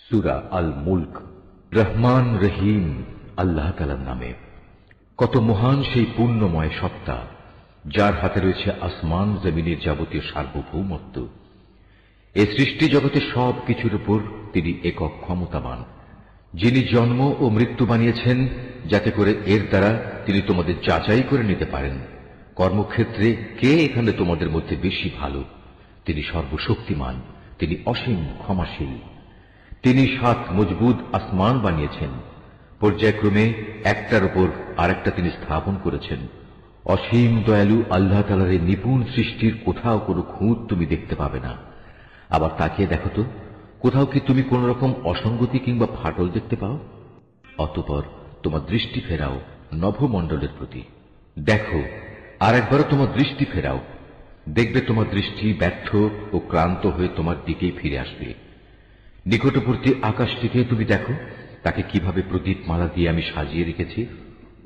সূরা আল মুলক। রহমান রহিম আল্লাহ তাআলার নামে। কত মহান সেই পূর্ণময় সত্তা, যার হাতে রয়েছে আসমান জমিনের যাবতীয় সার্বভৌমত্ব। এই সৃষ্টি জগতে সব কিছুর উপর তিনি একক ক্ষমতাবান, যিনি জন্ম ও মৃত্যু বানিয়েছেন যাতে করে এর দ্বারা তিনি তোমাদের যাচাই করে নিতে পারেন কর্মক্ষেত্রে কে এখানে তোমাদের মধ্যে বেশি ভালো। তিনি সর্বশক্তিমান, তিনি অসীম ক্ষমাশীল। তিনি 7 মজবুত আসমান বানিয়েছেন, পর্যায়ক্রমে একটার উপর আরেকটা তিনি স্থাপন করেছেন। অসীম দয়ালু আল্লাহ তাআলার এই নিপুণ সৃষ্টির কোথাও কোনো খুঁত তুমি দেখতে পাবে না। আবার তাকিয়ে দেখো তো, কোথাও কি তুমি কোন রকম অসঙ্গতি কিংবা ফাটল দেখতে পাও? অতঃপর তোমার দৃষ্টি ফেরাও নভমণ্ডলের প্রতি। দেখো, আর একবারও তোমার দৃষ্টি ফেরাও, দেখবে তোমার দৃষ্টি ব্যর্থ ও ক্লান্ত হয়ে তোমার দিকেই ফিরে আসবে। নিকটবর্তী আকাশটিকে তুমি দেখো, তাকে কিভাবে প্রদীপ মালা দিয়ে আমি সাজিয়ে রেখেছি।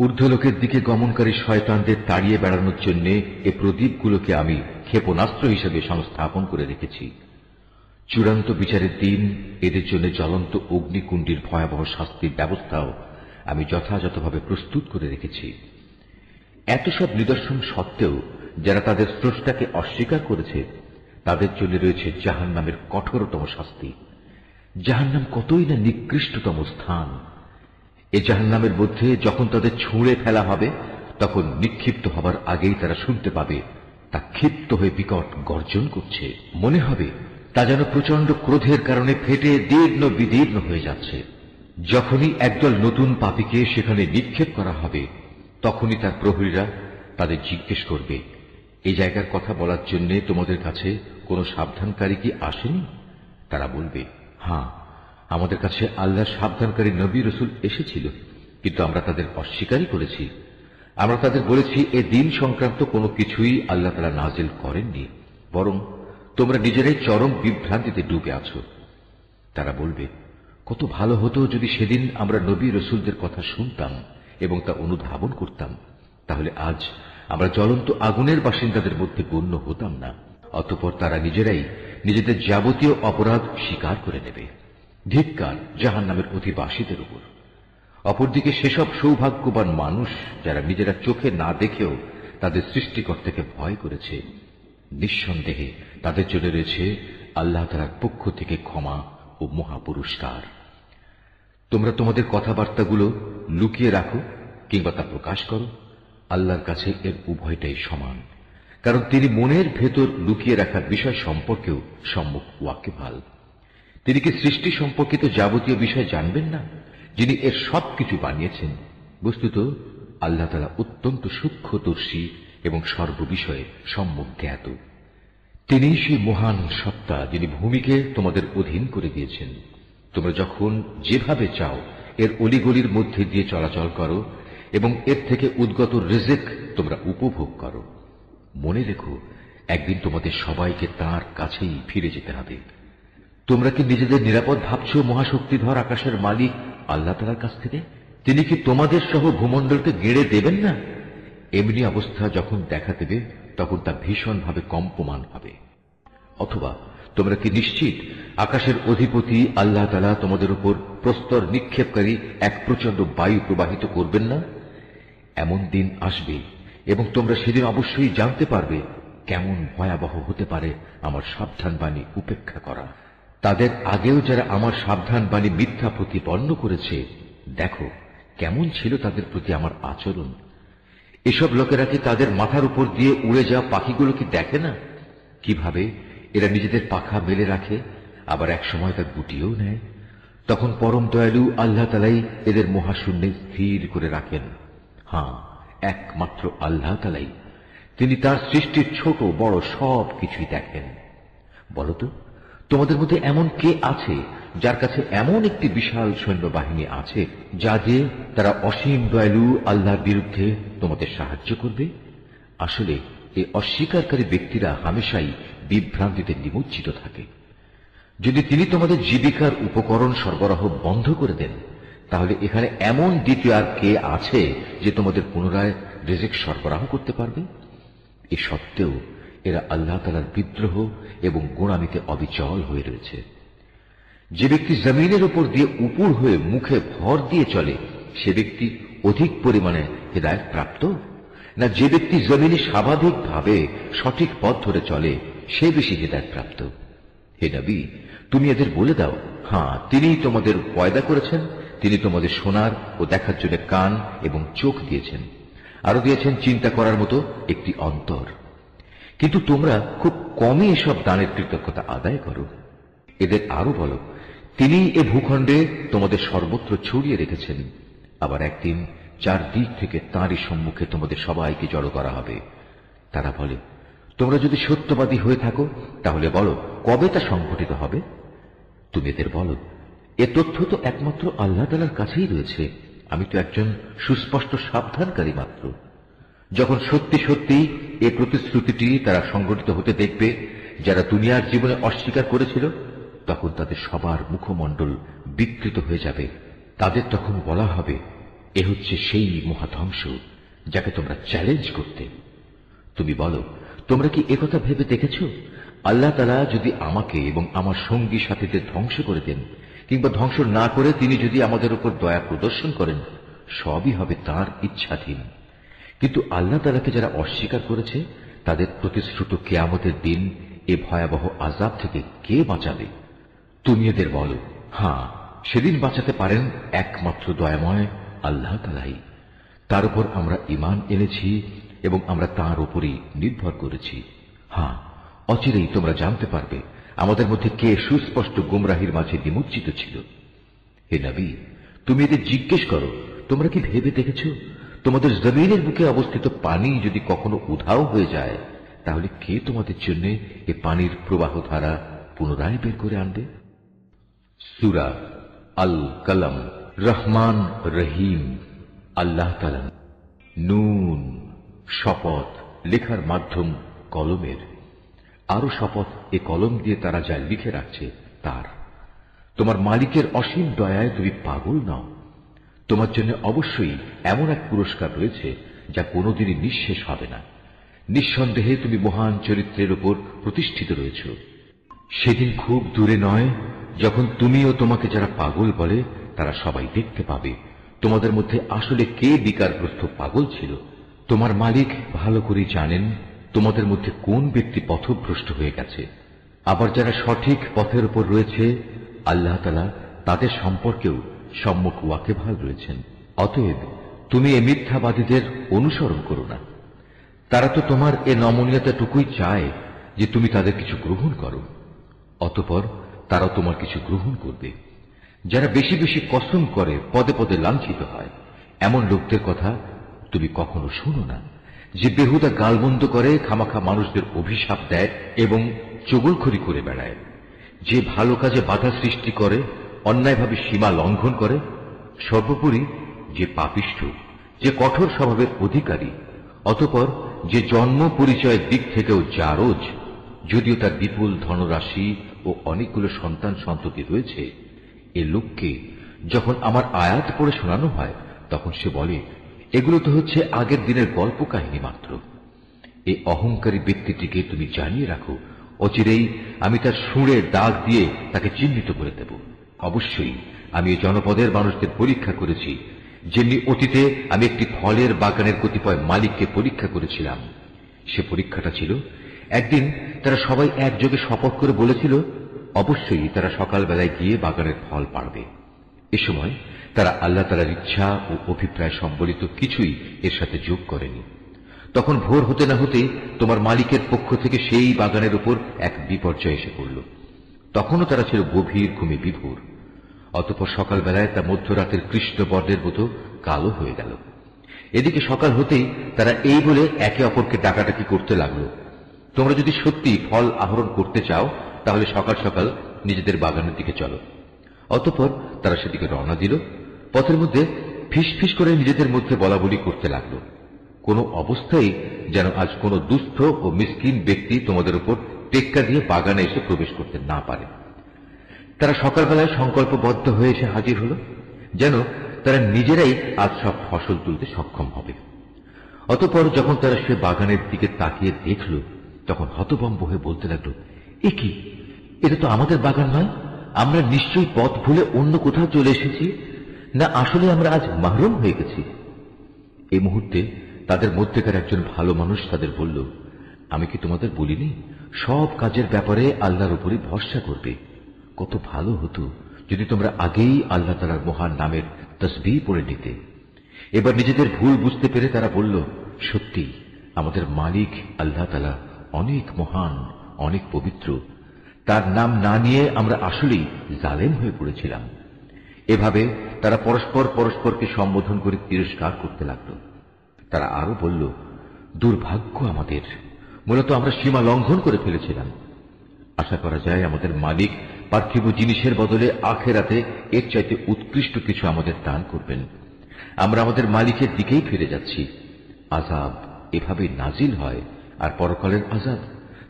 ঊর্ধ্বলোকের দিকে গমনকারী শয়তানদের তাড়িয়ে বেড়ানোর জন্য এই প্রদীপগুলোকে আমি ক্ষেপণাস্ত্র হিসেবে সংস্থাপন করে রেখেছি। চূড়ান্ত বিচারের দিন এদের জন্য জ্বলন্ত অগ্নিকুণ্ডের ভয়াবহ শাস্তির ব্যবস্থাও আমি যথাযথভাবে প্রস্তুত করে রেখেছি। এত সব নিদর্শন সত্ত্বেও যারা তাদের স্রষ্টাকে অস্বীকার করেছে, তাদের জন্য রয়েছে জাহান্নামের কঠোরতম শাস্তি। জাহান্নাম কতই না নিকৃষ্টতম স্থান। এ জাহান্নামের মধ্যে যখন তাদের ছুঁড়ে ফেলা হবে, তখন নিক্ষিপ্ত হবার আগেই তারা শুনতে পাবে তা ক্ষিপ্ত হয়ে বিকট গর্জন করছে। মনে হবে তা যেন প্রচন্ড ক্রোধের কারণে ফেটে দীর্ণ বিদীর্ণ হয়ে যাচ্ছে। যখনই একদল নতুন পাপীকে সেখানে নিক্ষেপ করা হবে, তখনই তার প্রহরীরা তাদের জিজ্ঞেস করবে, এই জায়গার কথা বলার জন্য তোমাদের কাছে কোনো সাবধানকারী কি আসেনি? তারা বলবে, হ্যাঁ, আমাদের কাছে আল্লাহর সাবধানকারী নবী রাসূল এসেছিল, কিন্তু আমরা তাদের অস্বীকারই করেছি। আমরা তাদের বলেছি এ দিন সংক্রান্ত কোনো কিছুই আল্লাহ তাআলা নাজিল করেননি, বরং তোমরা নিজেরাই চরম বিভ্রান্তিতে ডুবে আছো। তারা বলবে, কত ভালো হতো যদি সেদিন আমরা নবী রাসূলদের কথা শুনতাম এবং তা অনুধাবন করতাম, তাহলে আজ আমরা জ্বলন্ত আগুনের বাসিন্দাদের মধ্যে গণ্য হতাম না। অতঃপর তারা নিজেরাই নিজেদের যাবতীয় অপরাধ স্বীকার করে নেবে। ধিক্কার জাহান্নামের অধিবাসীদের উপর। অপরদিকে সেসব সৌভাগ্যবান মানুষ যারা নিজেরা চোখে না দেখেও তাদের সৃষ্টিকর্তাকে ভয় করেছে, নিঃসন্দেহে তাদের জন্য রয়েছে আল্লাহ তাআলার পক্ষ থেকে ক্ষমা ও মহাপুরস্কার। তোমরা তোমাদের কথাবার্তাগুলো লুকিয়ে রাখো কিংবা তা প্রকাশ করো, আল্লাহর কাছে এর উভয়টাই সমান, কারণ তিনি মনের ভেতর লুকিয়ে রাখার বিষয় সম্পর্কেও সম্মুখ ওয়াকিবহাল। তিনি কি সৃষ্টি সম্পর্কিত যাবতীয় বিষয় জানবেন না, যিনি এর সবকিছু বানিয়েছেন? বস্তুত আল্লাহ তাআলা অত্যন্ত সূক্ষ্মদর্শী এবং সর্ববিষয়ে সম্যক জ্ঞাত। তিনি সেই মহান সত্তা যিনি ভূমিকে তোমাদের অধীন করে দিয়েছেন। তোমরা যখন যেভাবে চাও এর অলিগলির মধ্যে দিয়ে চলাচল করো এবং এর থেকে উদ্গত রিজিক তোমরা উপভোগ করো। মনে রেখো, একদিন তোমাদের সবাইকে তাঁর কাছেই ফিরে যেতে হবে। তোমরা কি নিজেদের নিরাপদ ভাবছো মহাশক্তিধর আকাশের মালিক আল্লাহ তাআলার কাছ থেকে? তিনি কি তোমাদের সহ ভূমণ্ডলকে গেড়ে দেবেন না? এমনি অবস্থা যখন দেখা দেবে, তখন তা ভীষণভাবে কম্পমান হবে। অথবা তোমরা কি নিশ্চিত আকাশের অধিপতি আল্লাহ তাআলা তোমাদের উপর প্রস্তর নিক্ষেপকারী এক প্রচন্ড বায়ু প্রবাহিত করবেন না? এমন দিন আসবে এবং তোমরা সেদিন অবশ্যই জানতে পারবে কেমন ভয়াবহ হতে পারে আমার সাবধান বাণী উপেক্ষা করা। তাদের আগেও যারা আমার সাবধান বাণী মিথ্যা প্রতিপন্ন করেছে, দেখো কেমন ছিল তাদের প্রতি আমার আচরণ। এসব লোকেরা কি তাদের মাথার উপর দিয়ে উড়ে যাওয়া পাখিগুলো কি দেখে না, কিভাবে এরা নিজেদের পাখা মেলে রাখে, আবার এক সময় তা গুটিয়েও নেয়? তখন পরম দয়ালু আল্লাহ তাআলাই এদের মহাশূন্যে স্থির করে রাখেন। হ্যাঁ, একমাত্র আল্লাহ তাআলাই, তিনি তার সৃষ্টির ছোট বড় সব কিছুই দেখেন। বলতো, তোমাদের মধ্যে এমন কে আছে যার কাছে এমন একটি বিশাল সৈন্যবাহিনী আছে যা দিয়ে তারা অসীম দয়ালু আল্লাহর বিরুদ্ধে তোমাদের সাহায্য করবে? আসলে এই অস্বীকারী ব্যক্তিরা হামেশাই বিভ্রান্তিতে নিমজ্জিত থাকে। যদি তিনি তোমাদের জীবিকার উপকরণ সরবরাহ বন্ধ করে দেন, তাহলে এখানে এমন দ্বিতীয় আর কে আছে যে তোমাদের পুনরায় রিজিক সরবরাহ করতে পারবে? এ সত্ত্বেও এরা আল্লাহ তাআলার বিদ্রোহ এবং গোঁড়ামিতে অবিচল হয়ে রয়েছে। যে ব্যক্তি জমিনের উপর দিয়ে উপর হয়ে মুখে ভর দিয়ে চলে সে ব্যক্তি অধিক পরিমাণে হেদায়েত প্রাপ্ত, না যে ব্যক্তি জমিনে স্বাভাবিকভাবে সঠিক পথ ধরে চলে সে বেশি হেদায়েত প্রাপ্ত? হে নবী, তুমি এদের বলে দাও, হ্যাঁ, তিনিই তোমাদের পয়দা করেছেন, তিনি তোমাদের শোনার ও দেখার জন্য কান এবং চোখ দিয়েছেন, আরো দিয়েছেন চিন্তা করার মতো একটি অন্তর। কিন্তু তোমরা খুব কমই এসব দানের কৃতজ্ঞতা আদায় করো। এদের আরো বলো, তিনি এ ভূখণ্ডে তোমাদের সর্বত্র ছড়িয়ে রেখেছেন। আবার একদিন চারদিক থেকে তাঁরই সম্মুখে তোমাদের সবাইকে জড়ো করা হবে। তারা বলে, তোমরা যদি সত্যবাদী হয়ে থাকো তাহলে বলো, কবে তা সংঘটিত হবে? তুমি এদের বলো, এ তথ্য তো একমাত্র আল্লাহ তাআলার কাছেই রয়েছে। আমি তো একজন সুস্পষ্ট সাবধানকারী মাত্র। যখন সত্যি সত্যি এ প্রতিশ্রুতিটি তারা সংঘটিত হতে দেখবে যারা দুনিয়ার জীবনে অস্বীকার করেছিল, তখন তাদের সবার মুখমণ্ডল বিকৃত হয়ে যাবে। তাদের তখন বলা হবে, এ হচ্ছে সেই মহাধ্বংস যাকে তোমরা চ্যালেঞ্জ করতে। তুমি বলো, তোমরা কি একথা ভেবে দেখেছ, আল্লাহ তাআলা যদি আমাকে এবং আমার সঙ্গী সাথীদের ধ্বংস করে দেন কিংবা ধ্বংস না করে তিনি যদি আমাদের উপর দয়া প্রদর্শন করেন, সবই হবে তাঁর ইচ্ছাধীন। কিন্তু আল্লাহ তাআলাকে যারা অস্বীকার করেছে তাদের প্রতিশ্রুত কিয়ামতের দিন এ ভয়াবহ আযাব থেকে কে বাঁচাবে? তুমি এদের বলো, হ্যাঁ, সেদিন বাঁচাতে পারেন একমাত্র দয়াময় আল্লাহ তাআলাই। তার উপর আমরা ঈমান এনেছি এবং আমরা তাঁর উপরই নির্ভর করেছি। হ্যাঁ, অচিরেই তোমরা জানতে পারবে আমাদের মধ্যে কে সুস্পষ্ট গুমরাহির মাঝে নিমজ্জিত ছিল। হে নবী, তুমি এদের জিজ্ঞেস করো, তোমরা কি ভেবে দেখেছ তোমাদের জমিনের বুকে অবস্থিত পানি যদি কখনো উধাও হয়ে যায়, তাহলে কে তোমাদের জন্য এ পানির প্রবাহ ধারা পুনরায় বের করে আনবে? সূরা আল কলম। রহমান রহিম আল্লাহ তাআলা। নুন, শপথ, লেখার মাধ্যম কলমের। আরো শপথ, এ কলম দিয়ে তারা যা লিখে রাখছে তার। তোমার মালিকের অসীম দয়ায় তুমি পাগল নও। তোমার জন্য অবশ্যই এমন এক পুরস্কার রয়েছে যা কোনোদিনই নিঃশেষ হবে না। নিঃসন্দেহে তুমি মহান চরিত্রের উপর প্রতিষ্ঠিত রয়েছ। সেদিন খুব দূরে নয় যখন তুমি ও তোমাকে যারা পাগল বলে তারা সবাই দেখতে পাবে তোমাদের মধ্যে আসলে কে বিকারগ্রস্ত পাগল ছিল। তোমার মালিক ভালো করে জানেন তোমাদের মধ্যে কোন ব্যক্তি পথভ্রষ্ট হয়ে গেছে। আবার যারা সঠিক পথের উপর রয়েছে আল্লাহ তাআলা তাদের সম্পর্কেও সম্যক ওয়াকিবহাল রয়েছেন। অতএব তুমি এ মিথ্যাবাদীদের অনুসরণ করো না। তারা তো তোমার এ নমনীয়তাটুকুই চায় যে তুমি তাদের কিছু গ্রহণ করো, অতঃপর তারা তোমার কিছু গ্রহণ করবে। যারা বেশি বেশি কসম করে পদে পদে লাঞ্ছিত হয়, এমন লোকদের কথা তুমি কখনো শোনো না, যে বেহুদা গালমন্দ করে, খামাখা মানুষদের অভিশাপ দেয় এবং চগলখড়ি করে বেড়ায়, যে ভালো কাজে বাধা সৃষ্টি করে, অন্যায়ভাবে সীমা লঙ্ঘন করে, সর্বোপরি যে পাপিষ্ঠ, যে কঠোর স্বভাবের অধিকারী, অতঃপর যে জন্ম পরিচয়ের দিক থেকেও জারজ, যদিও তার বিপুল ধনরাশি ও অনেকগুলো সন্তান সন্ততি রয়েছে। এ লোককে যখন আমার আয়াত পড়ে শোনানো হয় তখন সে বলে, এগুলো তো হচ্ছে আগের দিনের গল্প কাহিনী মাত্র। এই অহংকারী ব্যক্তিটিকে তুমি জানিয়ে রাখো, অচিরেই আমি তার সুরে দাগ দিয়ে তাকে চিহ্নিত করে দেব। অবশ্যই আমি এই জনপদের মানুষদের পরীক্ষা করেছি, যেমনি অতীতে আমি একটি ফলের বাগানের কতিপয় মালিককে পরীক্ষা করেছিলাম। সে পরীক্ষাটা ছিল, একদিন তারা সবাই একযোগে শপথ করে বলেছিল অবশ্যই তারা সকালবেলায় গিয়ে বাগানের ফল পাড়বে। এ সময় তারা আল্লাহ তাআলার ইচ্ছা ও অভিপ্রায় সম্বলিত কিছুই এর সাথে যোগ করেনি। তখন ভোর হতে না হতেই তোমার মালিকের পক্ষ থেকে সেই বাগানের উপর এক বিপর্যয় এসে পড়ল। তখনও তারা ছিল গভীর ঘুমে বিভোর। অতঃপর সকালবেলায় তা মধ্যরাতের কৃষ্ণ বর্ণের মতো কালো হয়ে গেল। এদিকে সকাল হতেই তারা এই বলে একে অপরকে ডাকাডাকি করতে লাগলো, তোমরা যদি সত্যি ফল আহরণ করতে চাও তাহলে সকাল সকাল নিজেদের বাগানের দিকে চলো। অতঃপর তারা সেদিকে রওনা দিল। পথের মধ্যে ফিস ফিস করে নিজেদের মধ্যে বলাবলি করতে লাগলো, কোনো অবস্থায় যেন আজ কোনো দুস্থ ও মিসকিন ব্যক্তি তোমাদের উপর টেক্কা দিয়ে বাগানে এসে প্রবেশ করতে না পারে। তারা সকালবেলায় সংকল্পবদ্ধ হয়ে এসে হাজির হল, যেন তারা নিজেরাই আজ সব ফসল তুলতে সক্ষম হবে। অতঃপর যখন তারা সে বাগানের দিকে তাকিয়ে দেখল তখন হতভম্ব হয়ে বলতে লাগলো, এ কি, এটা তো আমাদের বাগান নয়, আমরা নিশ্চয়ই পথ ভুলে অন্য কোথাও চলে এসেছি, না আসলে আমরা আজ মাহরুম হয়ে গেছি? এই মুহূর্তে তাদের মধ্যেকার একজন ভালো মানুষ তাদের বলল, আমি কি তোমাদের বলিনি সব কাজের ব্যাপারে আল্লাহর উপরই ভরসা করবে? কত ভালো হতো যদি তোমরা আগেই আল্লাহ তাআলার মহান নামের তাসবিহ পড়ে নিতে। এবার নিজেদের ভুল বুঝতে পেরে তারা বলল, সত্যি আমাদের মালিক আল্লাহ তাআলা অনেক মহান, অনেক পবিত্র। তার নাম না নিয়ে আমরা আসলেই জালেম হয়ে পড়েছিলাম। এভাবে তারা পরস্পর পরস্পরকে সম্বোধন করে তিরস্কার করতে লাগল। তারা আরো বলল, দুর্ভাগ্য আমাদের, মূলত আমরা সীমা লঙ্ঘন করে ফেলেছিলাম। আশা করা যায় আমাদের মালিক পার্থিব জিনিসের বদলে আখেরাতে এর চাইতে উৎকৃষ্ট কিছু আমাদের দান করবেন। আমরা আমাদের মালিকের দিকেই ফিরে যাচ্ছি। আযাব এভাবে নাজিল হয়, আর পরকালের আযাব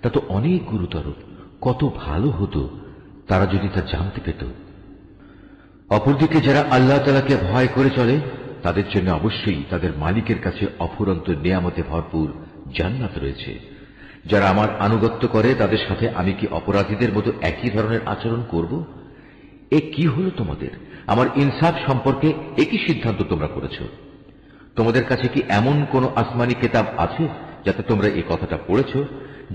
তা তো অনেক গুরুতর। কত ভালো হতো তারা যদি তা জানতে পেত। অপরদিকে যারা আল্লাহ তাআলাকে ভয় করে চলে তাদের জন্য অবশ্যই তাদের মালিকের কাছে অফুরন্ত নিয়ামতে ভরপুর জান্নাত রয়েছে। যারা আমার আনুগত্য করে তাদের সাথে আমি কি অপরাধীদের মতো একই ধরনের আচরণ করব? এ কি হলো তোমাদের? আমার ইনসাফ সম্পর্কে একই সিদ্ধান্ত তোমরা করেছ। তোমাদের কাছে কি এমন কোন আসমানি কিতাব আছে যাতে তোমরা এই কথাটা পড়েছ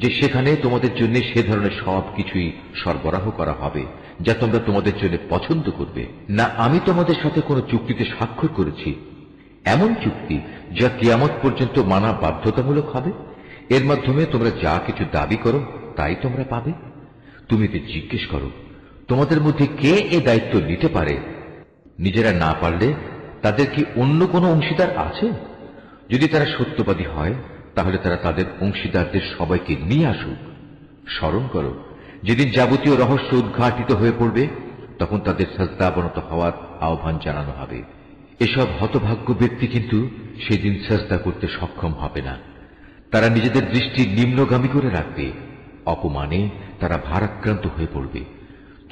যে সেখানে তোমাদের জন্য সে ধরনের সব কিছুই সরবরাহ করা হবে যা তোমরা তোমাদের জন্য পছন্দ করবে? না আমি তোমাদের সাথে কোন চুক্তিতে স্বাক্ষর করেছি, এমন চুক্তি যা কিয়ামত পর্যন্ত মানা বাধ্যতামূলক হবে? এর মাধ্যমে তোমরা যা কিছু দাবি করো তাই তোমরা পাবে। তুমি এতে জিজ্ঞেস করো, তোমাদের মধ্যে কে এ দায়িত্ব নিতে পারে? নিজেরা না পারলে তাদের কি অন্য কোনো অংশীদার আছে? যদি তারা সত্যবাদী হয় তাহলে তারা তাদের অংশীদারদের সবাইকে নিয়ে আসুক। স্মরণ করো, যেদিন যাবতীয় রহস্য উদ্ঘাটিত হয়ে পড়বে তখন তাদের সাজদাবনত হওয়ার আহ্বান জানানো হবে। এসব হতভাগ্য ব্যক্তি কিন্তু সেদিন সাজদা করতে সক্ষম হবে না। তারা নিজেদের দৃষ্টি নিম্নগামী করে রাখবে। অপমানে তারা ভারাক্রান্ত হয়ে পড়বে।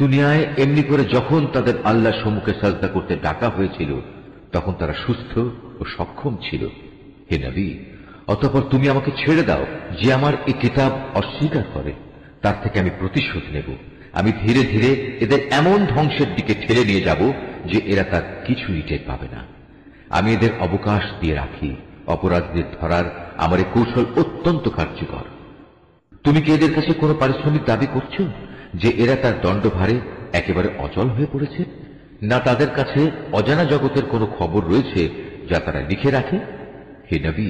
দুনিয়ায় এমনি করে যখন তাদের আল্লাহ সম্মুখে সাজদা করতে ডাকা হয়েছিল তখন তারা সুস্থ ও সক্ষম ছিল। হে নবী, অতঃপর তুমি আমাকে ছেড়ে দাও। যে আমার এই কিতাব অস্বীকার করে তার থেকে আমি প্রতিশোধ নেব। আমি ধীরে ধীরে এদের এমন ধ্বংসের দিকে ঠেলে নিয়ে যাব যে এরা তার কিছুই টের পাবে না। আমি এদের অবকাশ দিয়ে রাখি। অপরাধীদের ধরার আমার এই কৌশল অত্যন্ত কার্যকর। তুমি কি এদের কাছে কোনো পারিশ্রমিক দাবি করছো যে এরা তার দণ্ডভারে একেবারে অচল হয়ে পড়েছে? না তাদের কাছে অজানা জগতের কোনো খবর রয়েছে যা তারা লিখে রাখে? হে নবী,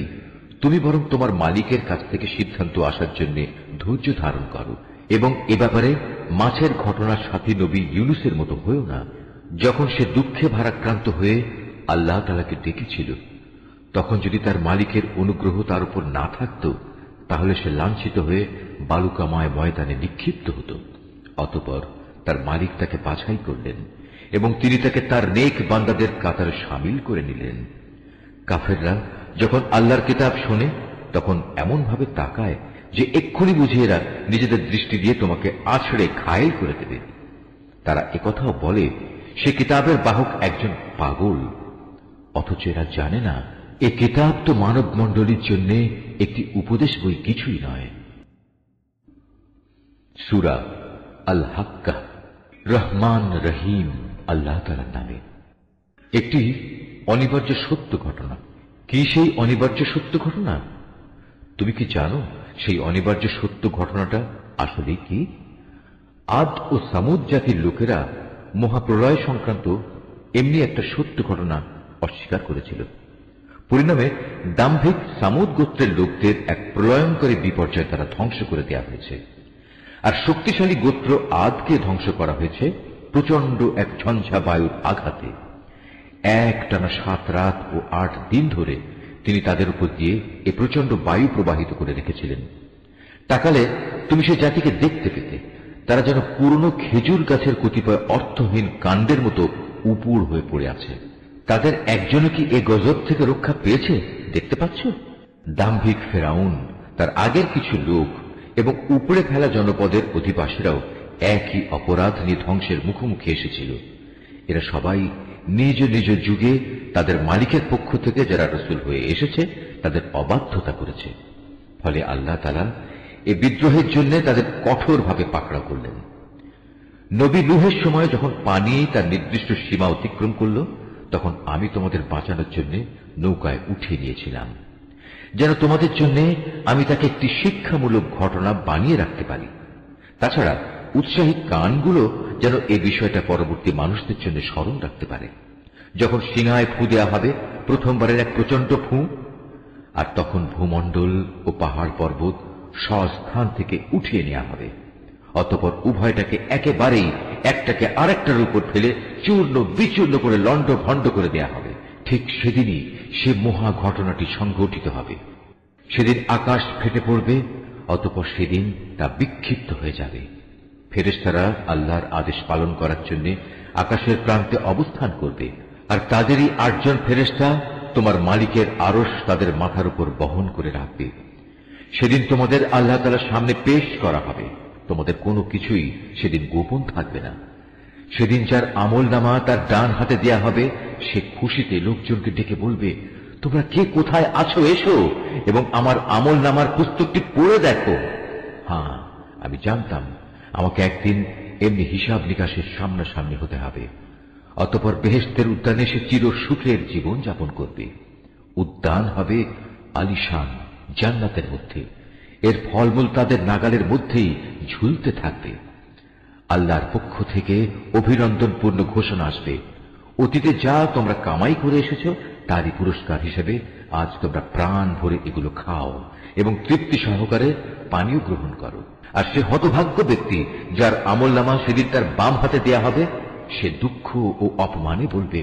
তুমি বরং তোমার মালিকের কাছ থেকে সিদ্ধান্ত আসার জন্য ধৈর্য ধারণ করো এবং এ ব্যাপারে মাছের ঘটনার সাথী নবী ইউনুসের মতো হয়েও না। যখন সে দুঃখে ভারাক্রান্ত হয়ে আল্লাহ তাআলাকে ডেকেছিল তখন যদি তার মালিকের অনুগ্রহ তার উপর না থাকত তাহলে সে লাঞ্ছিত হয়ে বালুকাময় ময়দানে নিক্ষিপ্ত হতো। অতঃপর তার মালিক তাকে বাছাই করলেন এবং তিনি তাকে তার নেক বান্দাদের কাতারে শামিল করে নিলেন। কাফেররা যখন আল্লাহর কিতাব শোনে তখন এমন ভাবে তাকায় যে এক্ষুনি বুঝে এরা নিজেদের দৃষ্টি দিয়ে তোমাকে আছড়ে ঘায়েল করে দেবে। তারা একথাও বলে সে কিতাবের বাহক একজন পাগল, অথচ এরা জানে না এ কিতাব তো মানব মণ্ডলীর জন্য একটি উপদেশ বই কিছুই নয়। সূরা আল হাক্কাহ, রহমান রহিম আল্লাহ তাআলার নামে। একটি অনিবার্য সত্য ঘটনা। কি সেই অনিবার্য সত্য ঘটনা? তুমি কি জানো সেই অনিবার্য সত্য ঘটনাটা আসলে কি? আদ ও সামুদ জাতির লোকেরা মহাপ্রলয় সংক্রান্ত এমনি একটা সত্য ঘটনা অস্বীকার করেছিল। পরিণামে দাম্ভিক সামুদ গোত্রের লোকদের এক প্রলয়ঙ্করী বিপর্যয় দ্বারা ধ্বংস করে দেওয়া হয়েছে। আর শক্তিশালী গোত্র আদকে ধ্বংস করা হয়েছে প্রচন্ড এক ঝঞ্ঝা বায়ুর আঘাতে। একটানা 7 রাত ও 8 দিন ধরে তিনি তাদের উপর দিয়ে এ প্রচন্ড বায়ু প্রবাহিত করে রেখেছিলেন। তাকালে তুমি সে জাতিকে দেখতে পেতে তারা যেন পুরনো খেজুর গাছের কতিপয় অর্থহীন কাণ্ডের মতো উপুড় হয়ে পড়ে আছে। তাদের একজনও কি এ গজব থেকে রক্ষা পেয়েছে দেখতে পাচ্ছ? দাম্ভিক ফেরাউন, তার আগের কিছু লোক এবং উপড়ে ফেলা জনপদের অধিবাসীরাও একই অপরাধ নিয়ে ধ্বংসের মুখোমুখি এসেছিল। এরা সবাই নিজ নিজ যুগে তাদের মালিকের পক্ষ থেকে যারা রাসূল হয়ে এসেছে তাদের অবাধ্যতা করেছে। ফলে আল্লাহ তাআলা এ বিদ্রোহের জন্য তাদের কঠোরভাবে পাকড়াও করলেন। নবী নূহের সময় যখন পানি তার নির্দিষ্ট সীমা অতিক্রম করল, তখন আমি তোমাদের বাঁচানোর জন্য নৌকায় উঠিয়ে নিয়েছিলাম, যেন তোমাদের জন্য আমি তাকে একটি শিক্ষামূলক ঘটনা বানিয়ে রাখতে পারি। তাছাড়া উৎসাহী কানগুলো যেন এ বিষয়টা পরবর্তী মানুষদের জন্য স্মরণ রাখতে পারে। যখন সিংহায় ফু দেওয়া হবে প্রথমবারের এক প্রচন্ড ফু, আর তখন ভূমণ্ডল ও পাহাড় পর্বত স্বস্থান থেকে উঠিয়ে নেওয়া হবে। অতঃপর উভয়টাকে একেবারেই একটাকে আরেকটার উপর ফেলে চূর্ণ বিচূর্ণ করে লণ্ড ভণ্ড করে দেয়া হবে। ঠিক সেদিনই সে মহা ঘটনাটি সংঘটিত হবে। সেদিন আকাশ ফেটে পড়বে, অতঃপর সেদিন তা বিক্ষিপ্ত হয়ে যাবে। ফেরেশতারা আল্লাহর আদেশ পালন করার জন্য আকাশের প্রান্তে অবস্থান করবে, আর তাদেরই 8 জন ফেরেশতা তোমার মালিকের আরশ তাদের মাথার উপর বহন করে রাখবে। সেদিন তোমাদের আল্লাহ তাআলার সামনে পেশ করা হবে। তোমাদের কোনো কিছুই সেদিন গোপন থাকবে না। সেদিন যার আমলনামা তার ডান হাতে দেয়া হবে, সে খুশিতে লোকজনকে ডেকে বলবে, তোমরা কে কোথায় আছো, এসো এবং আমার আমলনামার পুস্তকটি পড়ে দেখো। হ্যাঁ, আমি জানতাম আমাকে একদিন এমনি হিসাব নিকাশের সামনাসামনি হতে হবে। অতঃপর বেহেশতের উদ্যানে সে চির সুখের জীবন যাপন করবে। উদ্যান হবে আলিশান জান্নাতের মধ্যে, এর ফলমূল তাদের নাগালের মধ্যেই ঝুলতে থাকবে। আল্লাহর পক্ষ থেকে অভিনন্দনপূর্ণ ঘোষণা আসবে, অতীতে যা তোমরা কামাই করে এসেছ তারই পুরস্কার হিসেবে আজ তোমরা প্রাণ ভরে এগুলো খাও এবং তৃপ্তি সহকারে পানীয় গ্রহণ করো। আর সে হতভাগ্য ব্যক্তি যার আমলনামা সেদিন তার বাম হাতে দেয়া হবে, সে দুঃখ ও অপমানে বলবে,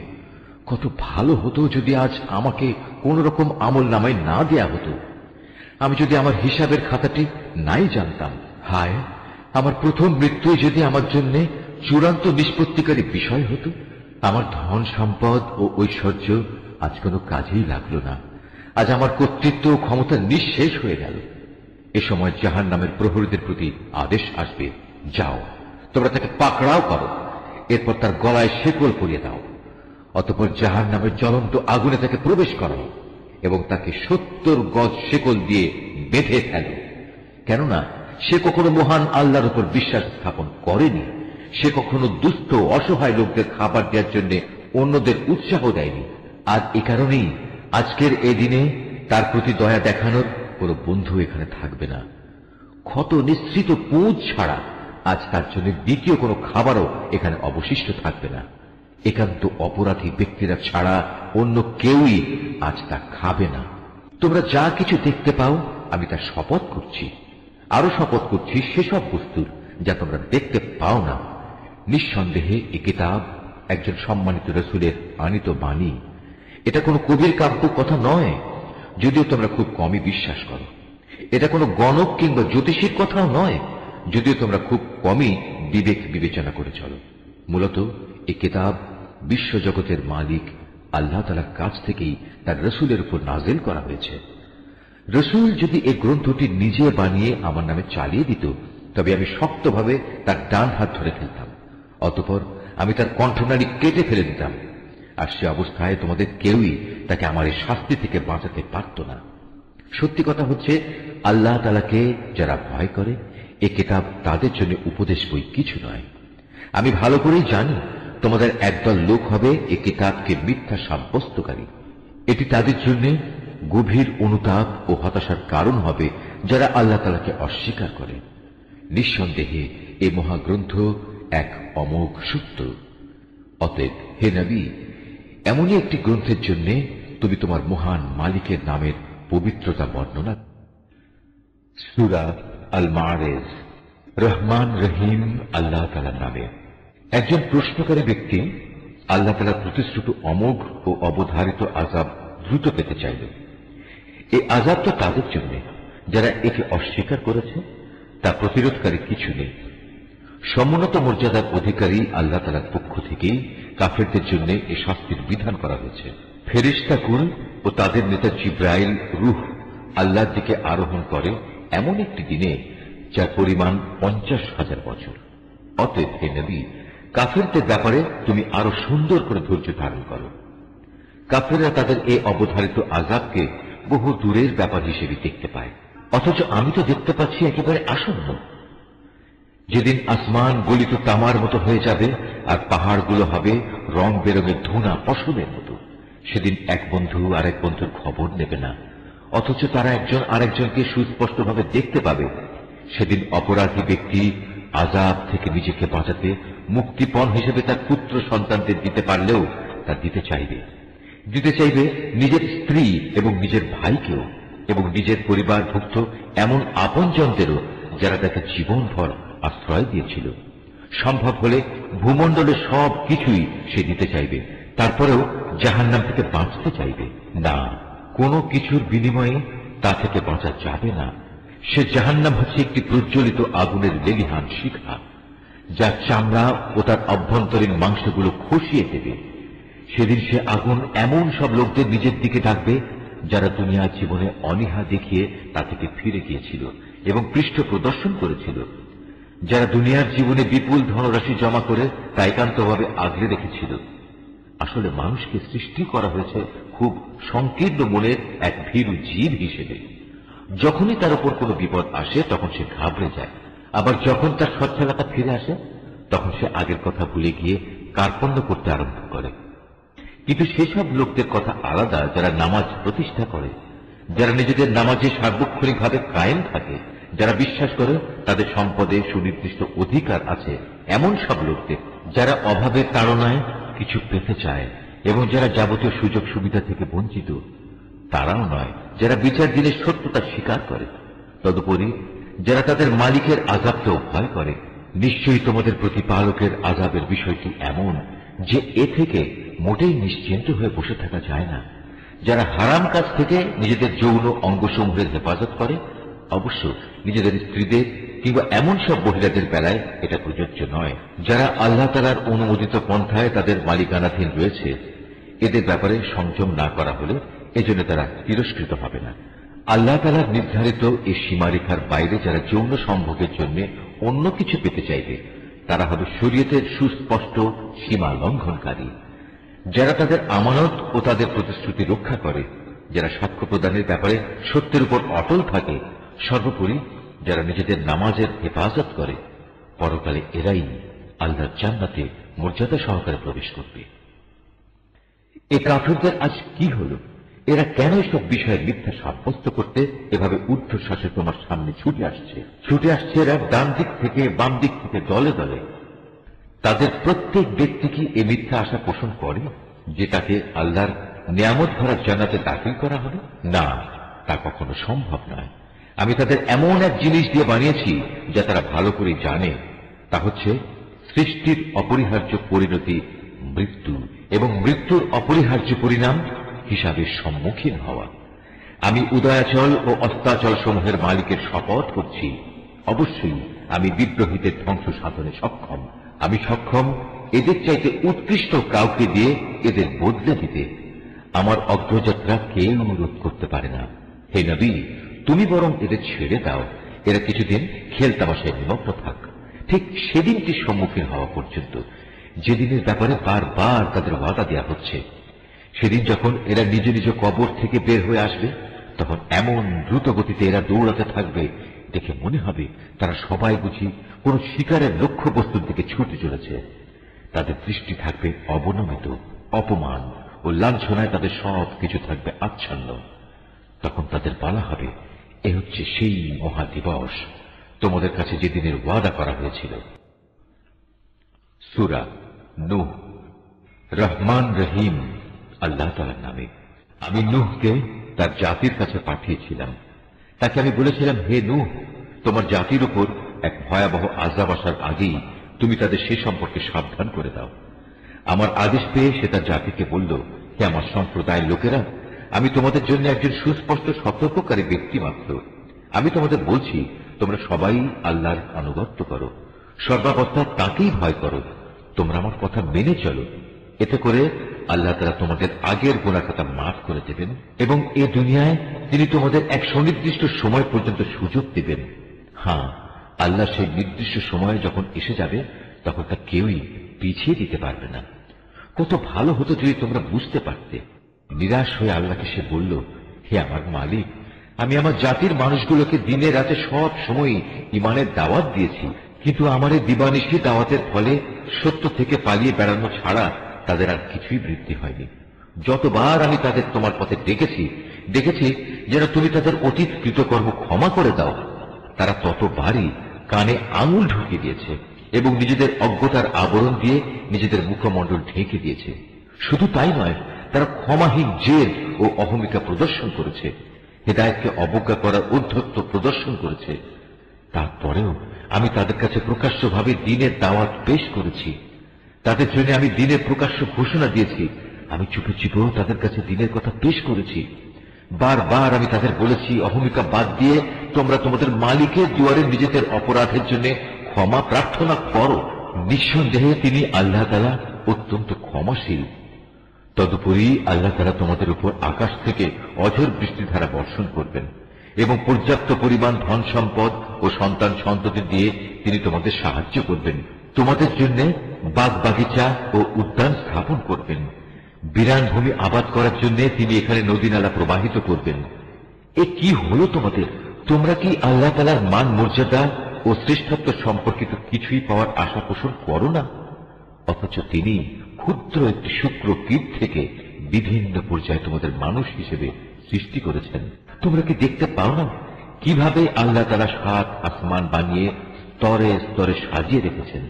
কত ভালো হতো যদি আজ আমাকে কোন রকম আমলনামায় না দেয়া হতো। আমি যদি আমার হিসাবের খাতাটি নাই জানতাম। হায়, আমার প্রথম মৃত্যুই যদি আমার জন্য চূড়ান্ত নিষ্পত্তিকারী বিষয় হতো। আমার ধন সম্পদ ও ঐশ্বর্য আজ কোনো কাজেই লাগলো না। আজ আমার কর্তৃত্ব ও ক্ষমতা নিঃশেষ হয়ে গেল। এ সময় জাহান্নামের প্রহরীদের প্রতি আদেশ আসবে, যাও তোমরা তাকে পাকড়াও করো, এরপর তার গলায় শেকল পরিয়ে দাও। অতঃপর জাহান্নামের জ্বলন্ত আগুনে তাকে প্রবেশ করো এবং তাকে 70 গজ শেকল দিয়ে বেঁধে ফেলো। কেননা সে কখনো মহান আল্লাহর উপর বিশ্বাস স্থাপন করেনি। সে কখনো দুস্থ অসহায় লোকদের খাবার দেওয়ার জন্য অন্যদের উৎসাহ দেয়নি। আর এ কারণেই আজকের এই দিনে তার প্রতি দয়া দেখানোর কোনো বন্ধু এখানে থাকবে না। ক্ষত নিঃসৃত পুঁজ ছাড়া আজ তার জন্য দ্বিতীয় কোনো খাবারও এখানে অবশিষ্ট থাকবে না। একান্ত অপরাধী ব্যক্তিরা ছাড়া অন্য কেউই আজ তা খাবে না। তোমরা যা কিছু দেখতে পাও আমি তা শপথ করছি, আরো শপথ করছি সেসব বস্তুর যা তোমরা দেখতে পাও না। নিঃসন্দেহে এ কিতাব একজন সম্মানিত রাসূলের আনিত বাণী। এটা কোনো কবির কাব্য কথা নয়, যদিও তোমরা খুব কমই বিশ্বাস করো। এটা কোনো গণক কিংবা জ্যোতিষীর কথাও নয়, যদিও তোমরা খুব কমই বিবেক বিবেচনা করে চলো। মূলত এ কিতাব বিশ্বজগতের মালিক আল্লাহ তাআলার কাছ থেকেই তার রাসূলের উপর নাযিল করা হয়েছে। রাসূল যদি এই গ্রন্থটি নিজে বানিয়ে আমার নামে চালিয়ে দিত, তবে আমি শক্তভাবে তার ডান হাত ধরে ফেলতাম, অতঃপর আমি তার কণ্ঠনালী কেটে ফেলে দিতাম। আর সে অবস্থায় তোমাদের কেউই তাকে আমার এই শাস্তি থেকে বাঁচাতে পারত না। সত্যি কথা হচ্ছে, আল্লাহ তাআলাকে যারা ভয় করে এ কিতাব তাদের জন্য উপদেশ বই কিছু নয়। আমি ভালো করেই জানি তোমাদের একদল লোক হবে এ কিতাবকে মিথ্যা সাব্যস্তকারী। এটি তাদের জন্য গভীর অনুতাপ ও হতাশার কারণ হবে যারা আল্লাহ তাআলাকে অস্বীকার করে। নিঃসন্দেহে এ মহাগ্রন্থ এক অমোঘ সত্য। অতএব হে নবী, এমনই একটি গ্রন্থের জন্য তুমি তোমার মহান মালিকের নামের পবিত্রতা বর্ণনা। সূরা আল মাআরিজ। রহমান রহিম আল্লাহ তাআলার নামে। একজন প্রশ্নকারী ব্যক্তি আল্লাহ তাআলার প্রতিশ্রুত অমোঘ ও অবধারিত আযাব দ্রুত পেতে চাইল। এই আযাব তো তাদের জন্য যারা একে অস্বীকার করেছে, তা প্রতিরোধকারী কিছু নেই। সমুন্নত মর্যাদার অধিকারী আল্লাহ তাআলার পক্ষ থেকেই কাফেরদের জন্য এ শাস্তির বিধান করা হয়েছে। ফেরেশতাকুল ও তাদের নেতা জিবরাইল রূহ আল্লাহর দিকে আরোহণ করে এমন একটি দিনে যার পরিমাণ 50,000 বছর। অতএব হে নবী, কাফেরদের ব্যাপারে তুমি আরো সুন্দর করে ধৈর্য ধারণ করো। কাফেররা তাদের এই অবধারিত আযাবকে বহু দূরের ব্যাপার হিসেবে দেখতে পায়, অথচ আমি তো দেখতে পাচ্ছি একেবারে আসন্ন। যেদিন আসমান গলিত তামার মতো হয়ে যাবে আর পাহাড়গুলো হবে রং বেরঙের ধুনা ফসলের মতো, সেদিন এক বন্ধু আরেক বন্ধুর খবর নেবে না, অথচ তারা একজন আরেকজনকে সুস্পষ্টভাবে দেখতে পাবে। সেদিন অপরাধী ব্যক্তি আযাব থেকে নিজেকে বাঁচাতে মুক্তিপণ হিসেবে তার পুত্র সন্তানদের দিতে পারলেও তা দিতে চাইবে নিজের স্ত্রী এবং নিজের ভাইকেও, এবং নিজের পরিবারভুক্ত এমন আপনজনদেরও যারা তাকে জীবনভর আশ্রয় দিয়েছিল। সম্ভব হলে ভূমণ্ডলের সব কিছুই সে দিতে চাইবে, তারপরেও জাহান্নাম থেকে বাঁচতে চাইবে না। কোনো কিছুর বিনিময়ে তা থেকে বাঁচা যাবে না। সে জাহান্নাম হচ্ছে একটি প্রজ্বলিত আগুনের লেলিহান শিখা, যার চামড়া ও তার অভ্যন্তরীণ মাংসগুলো খসিয়ে দেবে। সেদিন সে আগুন এমন সব লোকদের নিজের দিকে ডাকবে যারা দুনিয়ার জীবনে অনীহা দেখিয়ে তা থেকে ফিরে গিয়েছিল এবং পৃষ্ঠ প্রদর্শন করেছিল, যারা দুনিয়ার জীবনে বিপুল ধনরাশি জমা করে তা একান্তভাবে আগলে রেখেছিল। আসলে মানুষকে সৃষ্টি করা হয়েছে খুব সংকীর্ণ মনের এক ভীরু জীব হিসেবে। যখনই তার উপর কোনো বিপদ আসে তখন সে ঘাবড়ে যায়, আবার যখন তার সচ্ছলতা ফিরে আসে তখন সে আগের কথা ভুলে গিয়ে কার্পণ্য করতে আরম্ভ করে। কিন্তু সেসব লোকদের কথা আলাদা যারা নামাজ প্রতিষ্ঠা করে, যারা নিজেদের নামাজে সার্বক্ষণিকভাবে কায়েম থাকে, যারা বিশ্বাস করে তাদের সম্পদে সুনির্দিষ্ট অধিকার আছে, এমন সব লোকদের যারা অভাবের তাড়নায় কিছু পেতে চায় এবং যারা যাবতীয় সুযোগ সুবিধা থেকে বঞ্চিত। তারাও নয় যারা বিচার দিনের সত্যতা স্বীকার করে। তদুপরি যারা তাদের মালিকের আযাবকেও ভয় করে। নিশ্চয়ই তোমাদের প্রতিপালকের আযাবের বিষয়টি এমন যে এ থেকে মোটেই নিশ্চিন্ত হয়ে বসে থাকা যায় না। যারা হারাম কাজ থেকে নিজেদের যৌন অঙ্গসমূহের হেফাজত করে, অবশ্য নিজেদের স্ত্রীদের কিংবা এমন সব মহিলাদের বেলায় এটা প্রযোজ্য নয় যারা আল্লাহ তাআলার অনুমোদিত পন্থায় তাদের মালিকানাধীন রয়েছে, এদের ব্যাপারে সংযম না করা হলে এজন্য তারা তিরস্কৃত হবে না। আল্লাহ তাআলার নির্ধারিত এই সীমারেখার বাইরে যারা যৌন সম্ভোগের জন্য অন্য কিছু পেতে চাইবে তারা হবে শরীয়তের সুস্পষ্ট সীমা লঙ্ঘনকারী। যারা তাদের আমানত ও তাদের প্রতিশ্রুতি রক্ষা করে, যারা সাক্ষ্য প্রদানের ব্যাপারে সত্যের উপর অটল থাকে, সর্বোপরি যারা নিজেদের নামাজের হেফাজত করে, পরকালে এরাই আল্লাহর জান্নাতে মর্যাদা সহকারে প্রবেশ করবে। এ কাফিরদের আজ কি হল? এরা কেন এসব বিষয়ে মিথ্যা সাব্যস্ত করতে এভাবে ঊর্ধ্বশ্বাসে তোমার সামনে ছুটে আসছে এরা ডান দিক থেকে বাম দিক থেকে দলে দলে। তাদের প্রত্যেক ব্যক্তি কি এ মিথ্যা আশা পোষণ করে যে তাকে আল্লাহর নিয়ামত ভরা জান্নাতে দাখিল করা হবে? না, তা কখনো সম্ভব নয়। আমি তাদের এমন এক জিনিস দিয়ে বানিয়েছি যা তারা ভালো করে জানে, তা হচ্ছে সৃষ্টির অপরিহার্য পরিণতি মৃত্যু এবং মৃত্যুর অপরিহার্য পরিণাম হিসাবে সম্মুখীন হওয়া। আমি উদয়াচল ও অস্তাচল সমূহের মালিকের শপথ করছি, অবশ্যই আমি বিদ্রোহীদের ধ্বংস সাধনে সক্ষম। আমি সক্ষম এদের চাইতে উৎকৃষ্ট কাউকে দিয়ে এদের বদলে দিতে। আমার অগ্রযাত্রা কেউ অনুরোধ করতে পারে না। হে নবী, তুমি বরং এদের ছেড়ে দাও, এরা কিছুদিন খেলতামাশায় নিমগ্ন থাক, ঠিক সেদিনটির সম্মুখীন হওয়া পর্যন্ত যেদিনের ব্যাপারে বারবার তাদের ওয়াদা দেওয়া হচ্ছে। সেদিন যখন এরা নিজ নিজ কবর থেকে বের হয়ে আসবে তখন এমন দ্রুত গতিতে এরা দৌড়াতে থাকবে, দেখে মনে হবে তারা সবাই বুঝি কোন শিকারের লক্ষ্য বস্তুর দিকে ছুটে চলেছে। তাদের দৃষ্টি থাকবে অবনমিত, অপমান ও লাঞ্ছনায় তাদের সব কিছু থাকবে আচ্ছন্ন। তখন তাদের বলা হবে, এ হচ্ছে সেই মহা দিবস তোমাদের কাছে যেদিনের ওয়াদা করা হয়েছিল। সূরা নূহ। রহমান রহিম আল্লাহ তাআলার নামে। আমি নূহকে তার জাতির কাছে পাঠিয়েছিলাম। তাকে আমি বলেছিলাম, হে নূহ, তোমার জাতির উপর এক ভয়াবহ আযাব আসার আগেই তুমি তাদের সে সম্পর্কে সাবধান করে দাও। আমার আদেশ পেয়ে সে তার জাতিকে বলল, হে আমার সম্প্রদায়ের লোকেরা, আমি তোমাদের জন্য একজন সুস্পষ্ট সতর্ককারী ব্যক্তি মাত্র। আমি তোমাদের বলছি, তোমরা সবাই আল্লাহর আনুগত্য করো, সর্বাবস্থা তাকেই ভয় করো, তোমরা আমার কথা মেনে চলো। এতে করে আল্লাহ তাআলা তোমাদের আগের গুনাহ খাতা মাফ করে দেবেন এবং এ দুনিয়ায় তিনি তোমাদের এক সুনির্দিষ্ট সময় পর্যন্ত সুযোগ দিবেন। হ্যাঁ, আল্লাহ সেই নির্দিষ্ট সময় যখন এসে যাবে তখন তা কেউই পিছিয়ে দিতে পারবে না। কত ভালো হতো যদি তোমরা বুঝতে পারতে। নিরাশ হয়ে আল্লাহকে সে বলল, হে আমার মালিক, আমি আমার জাতির মানুষগুলোকে দিনে রাতে সব সময় ঈমানের দাওয়াত দিয়েছি, কিন্তু আমার এই দিবানিশি দাওয়াতের ফলে সত্য থেকে পালিয়ে বেড়ানো ছাড়া তাদের আর কিছুই বৃদ্ধি হয়নি। যতবার আমি তাদের তোমার পথে দেখেছি যেন তুমি তাদের অতীত কৃতকর্ম ক্ষমা করে দাও, তারা ততবারই কানে আঙুল ঢুকিয়ে দিয়েছে এবং নিজেদের অজ্ঞতার আবরণ দিয়ে নিজেদের মুখমণ্ডল ঢেকে দিয়েছে। শুধু তাই নয়, তারা ক্ষমাহীন জেদ ও অহমিকা প্রদর্শন করেছে, হেদায়েতকে অবজ্ঞা করার উদ্ধত্ত প্রদর্শন করেছে। তারপরেও আমি তাদের কাছে প্রকাশ্যভাবে দ্বীনের দাওয়াত পেশ করেছি, তাদের জন্য আমি দ্বীনের প্রকাশ্য ঘোষণা দিয়েছি। আমি চুপে চুপেও তাদের কাছে দ্বীনের কথা পেশ করেছি। বারবার আমি তাদের বলেছি, অহমিকা বাদ দিয়ে তোমরা তোমাদের মালিকের দুয়ারে নিজেদের অপরাধের জন্য ক্ষমা প্রার্থনা করো। নিঃসন্দেহে তিনি আল্লাহ তাআলা অত্যন্ত ক্ষমাশীল। তদুপরি আল্লাহ তাআলা তোমাদের উপর আকাশ থেকে অঝোর বৃষ্টিধারা বর্ষণ করবেন এবং পর্যাপ্ত পরিমাণ ধন সম্পদ ও সন্তান সন্ততি দিয়ে তিনি তোমাদের সাহায্য করবেন। তোমাদের জন্য বাগ বাগিচা ও উদ্যান স্থাপন করবেন। বিরান ভূমি আবাদ করার জন্য তিনি এখানে নদী নালা প্রবাহিত করবেন। এ কি হলো তোমাদের? তোমরা কি আল্লাহ তাআলার মান মর্যাদা ও শ্রেষ্ঠত্ব সম্পর্কিত কিছুই পাওয়ার আশা পোষণ করো না? অথচ তিনি ক্ষুদ্র একটি শুক্র কীট থেকে বিভিন্ন পর্যায়ে তোমাদের মানুষ হিসেবে সৃষ্টি করেছেন। তোমরা কি দেখতে পাও না কিভাবে আল্লাহ তাআলা 7 আসমান বানিয়ে স্তরে স্তরে সাজিয়ে রেখেছেন?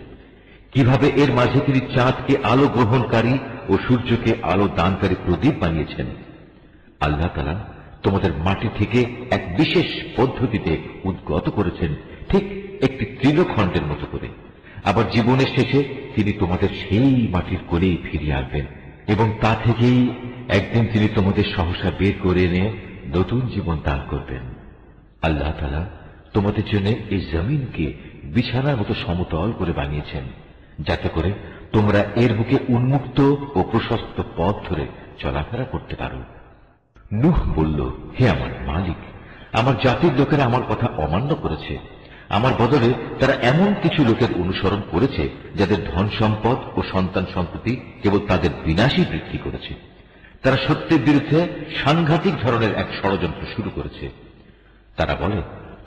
কিভাবে এর মাঝে তিনি চাঁদকে আলো গ্রহণকারী ও সূর্যকে আলো দানকারী প্রদীপ বানিয়েছেন? আল্লাহ তাআলা তোমাদের মাটি থেকে এক বিশেষ পদ্ধতিতে উদ্গত করেছেন, ঠিক একটি তৃণখণ্ডের মতো করে। আবার জীবনের শেষে তিনি তোমাদের সেই মাটির কোলেই ফিরিয়ে আনবেন এবং তা থেকেই একদিন তিনি তোমাদের সহসা বের করে এনে নতুন জীবন দান করবেন। আল্লাহ তাআলা তোমাদের জন্য এই জমিনকে বিছানার মতো সমতল করে বানিয়েছেন, যাতে করে তোমরা এর বুকে উন্মুক্ত ও প্রশস্ত পথ ধরে চলাফেরা করতে পারো। নূহ বলল, হে আমার মালিক, আমার জাতির লোকেরা আমার কথা অমান্য করেছে। আমার বদলে তারা এমন কিছু লোকের অনুসরণ করেছে যাদের ধন সম্পদ ও সন্তান সন্ততি কেবল তাদের বিনাশই বৃদ্ধি করেছে। তারা সত্যের বিরুদ্ধে সাংঘাতিক ধরনের এক ষড়যন্ত্র শুরু করেছে। তারা বলে,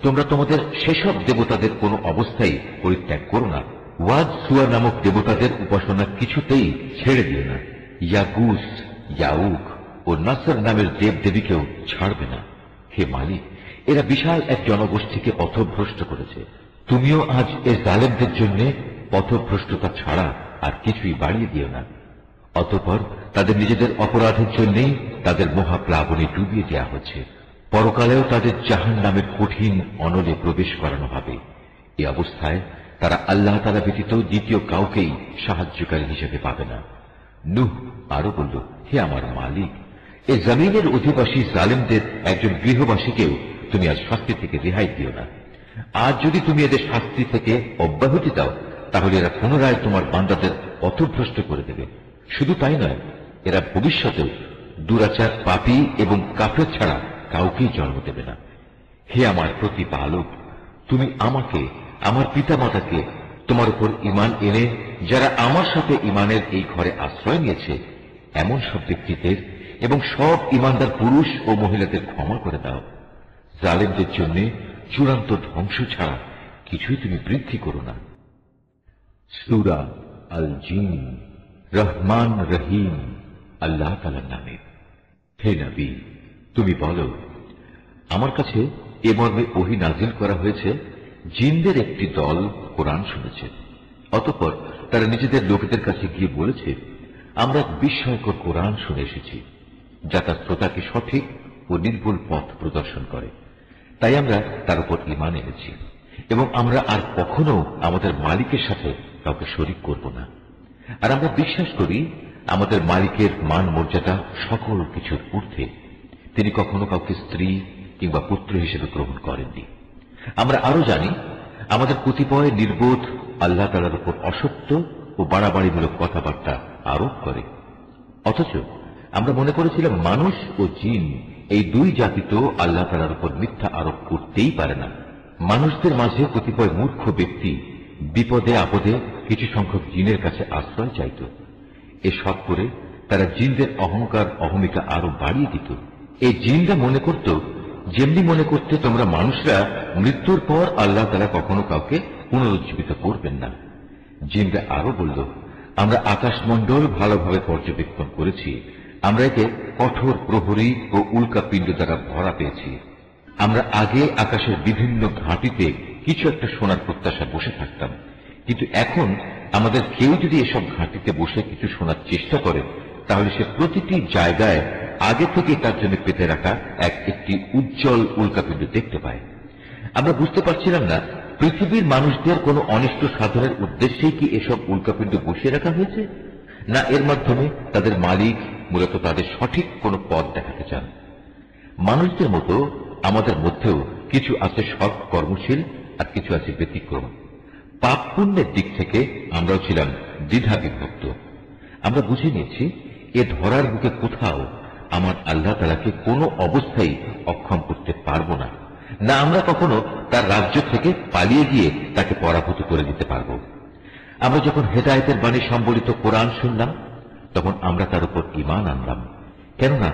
তোমরা তোমাদের সেসব দেবতাদের কোনো অবস্থায় পরিত্যাগ করো না। ওয়াদ সুয়া নামক দেবতাদের উপাসনা কিছুতেই ছেড়ে দিও না। ইয়াগুস, ইয়াউক ও নাসর নামের দেব দেবীকেও ছাড়বে না। হে মালিক, এরা বিশাল এক জনগোষ্ঠীকে পথভ্রষ্ট করেছে। তুমিও আজ এ জালেমদের জন্য পথভ্রষ্টতা ছাড়া আর কিছুই বাড়িয়ে দিও না। অতঃপর তাদের নিজেদের অপরাধের জন্যই তাদের মহাপ্লাবনে ডুবিয়ে দেওয়া হচ্ছে। পরকালেও তাদের জাহান্নামের কঠিন অনলে প্রবেশ করানো হবে। এই অবস্থায় তারা আল্লাহ তাআলা ব্যতীত দ্বিতীয় কাউকেই সাহায্যকারী হিসেবে পাবে না। নূহ আরো বলল, হে আমার মালিক, এই জমিনের অধিবাসী জালেমদের একজন গৃহবাসীকেও তুমি আজ শাস্তি থেকে রেহাই দিও না। আজ যদি তুমি এদের শাস্তি থেকে অব্যাহতি দাও, তাহলে এরা পুনরায় তোমার বান্দাদের পথভ্রষ্ট করে দেবে। শুধু তাই নয়, এরা ভবিষ্যতেও দুরাচার, পাপী এবং কাফের ছাড়া কাউকেই জন্ম দেবে না। হে আমার প্রতিপালক, তুমি আমাকে, আমার পিতামাতাকে তোমার উপর ঈমান এনে যারা আমার সাথে ঈমানের এই ঘরে আশ্রয় নিয়েছে এমন সব ব্যক্তিদের এবং সব ঈমানদার পুরুষ ও মহিলাদের ক্ষমা করে দাও। জালেমদের জন্য চূড়ান্ত ধ্বংস ছাড়া কিছুই তুমি বৃদ্ধি করো না। সূরা আল জিন। রহমান রহিম আল্লাহ তাআলার নামে। হে নবী, তুমি বলো, আমার কাছে এ মর্মে ওহী নাজিল করা হয়েছে, জিনদের একটি দল কোরআন শুনেছে। অতঃপর তারা নিজেদের লোকেদের কাছে গিয়ে বলেছে, আমরা এক বিস্ময়কর কোরআন শুনে এসেছি, যা তার শ্রোতাকে সঠিক ও নির্ভুল পথ প্রদর্শন করে। তাই আমরা তার উপর ঈমান এনেছি এবং আমরা আর কখনো আমাদের মালিকের সাথে কাউকে শরীক করব না। আর আমরা বিশ্বাস করি আমাদের মালিকের মান মর্যাদা সকল কিছুর ঊর্ধ্বে। তিনি কখনো কাউকে স্ত্রী কিংবা পুত্র হিসেবে গ্রহণ করেননি। আমরা আরো জানি আমাদের কতিপয় নির্বোধ আল্লাহ তাআলার উপর অসত্য ও বাড়াবাড়িমূলক কথাবার্তা আরোপ করে। অথচ আমরা মনে করেছিলাম মানুষ ও জিন এই দুই জাতি তো আল্লাহ তাআলার উপর মিথ্যা আরোপ করতেই পারে না। মানুষদের মাঝে কতিপয় মূর্খ ব্যক্তি বিপদে আপদে কিছু সংখ্যক জিনের কাছে আশ্রয় চাইত। এসব করে তারা জিনদের অহংকার অহমিকা আরো বাড়িয়ে দিত। এই জিনরা মনে করত, যেমনি মনে করতে তোমরা মানুষরা মৃত্যুর পর আল্লাহ তাআলা কখনো কাউকে পুনরুজ্জীবিত করবেন না। জিনরা আরো বলল, আমরা আকাশমণ্ডল ভালোভাবে পর্যবেক্ষণ করেছি, আমরা একে কঠোর প্রহরী ও উল্কাপিণ্ড দ্বারা ভরা পেয়েছি। আমরা আগে আকাশের বিভিন্ন ঘাঁটিতে কিছু একটা শোনার প্রত্যাশা বসে থাকতাম, কিন্তু এখন আমাদের কেউ যদি এসব ঘাঁটিতে বসে কিছু শোনার চেষ্টা করে, তাহলে সে প্রতিটি জায়গায় আগে থেকে তার জন্য পেতে রাখা একটি উজ্জ্বল উল্কাপিণ্ড দেখতে পায়। আমরা বুঝতে পারছিলাম না পৃথিবীর মানুষদের কোন অনিষ্ট সাধনের উদ্দেশ্যেই কি এসব উল্কাপিণ্ড বসিয়ে রাখা হয়েছে, না এর মাধ্যমে তাদের মালিক মূলত তাদের সঠিক কোন পথ দেখাতে চান। মানুষদের মতো আমাদের মধ্যেও কিছু আছে সৎ কর্মশীল, আর কিছু আছে ব্যতিক্রম। পাপ পুণ্যের দিক থেকে আমরাও ছিলাম দ্বিধা বিভক্ত। আমরা বুঝে নিয়েছি এ ধরার বুকে কোথাও আমার আল্লাহ তাআলাকে কোনো অবস্থায় অক্ষম করতে পারবো না, না আমরা কখনো তার রাজ্য থেকে পালিয়ে গিয়ে তাকে পরাভূত করে দিতে পারব। আমরা যখন হেদায়েতের বাণী সম্বলিত কোরআন শুনলাম, তখন আমরা তার উপর ঈমান আনলাম। কেননা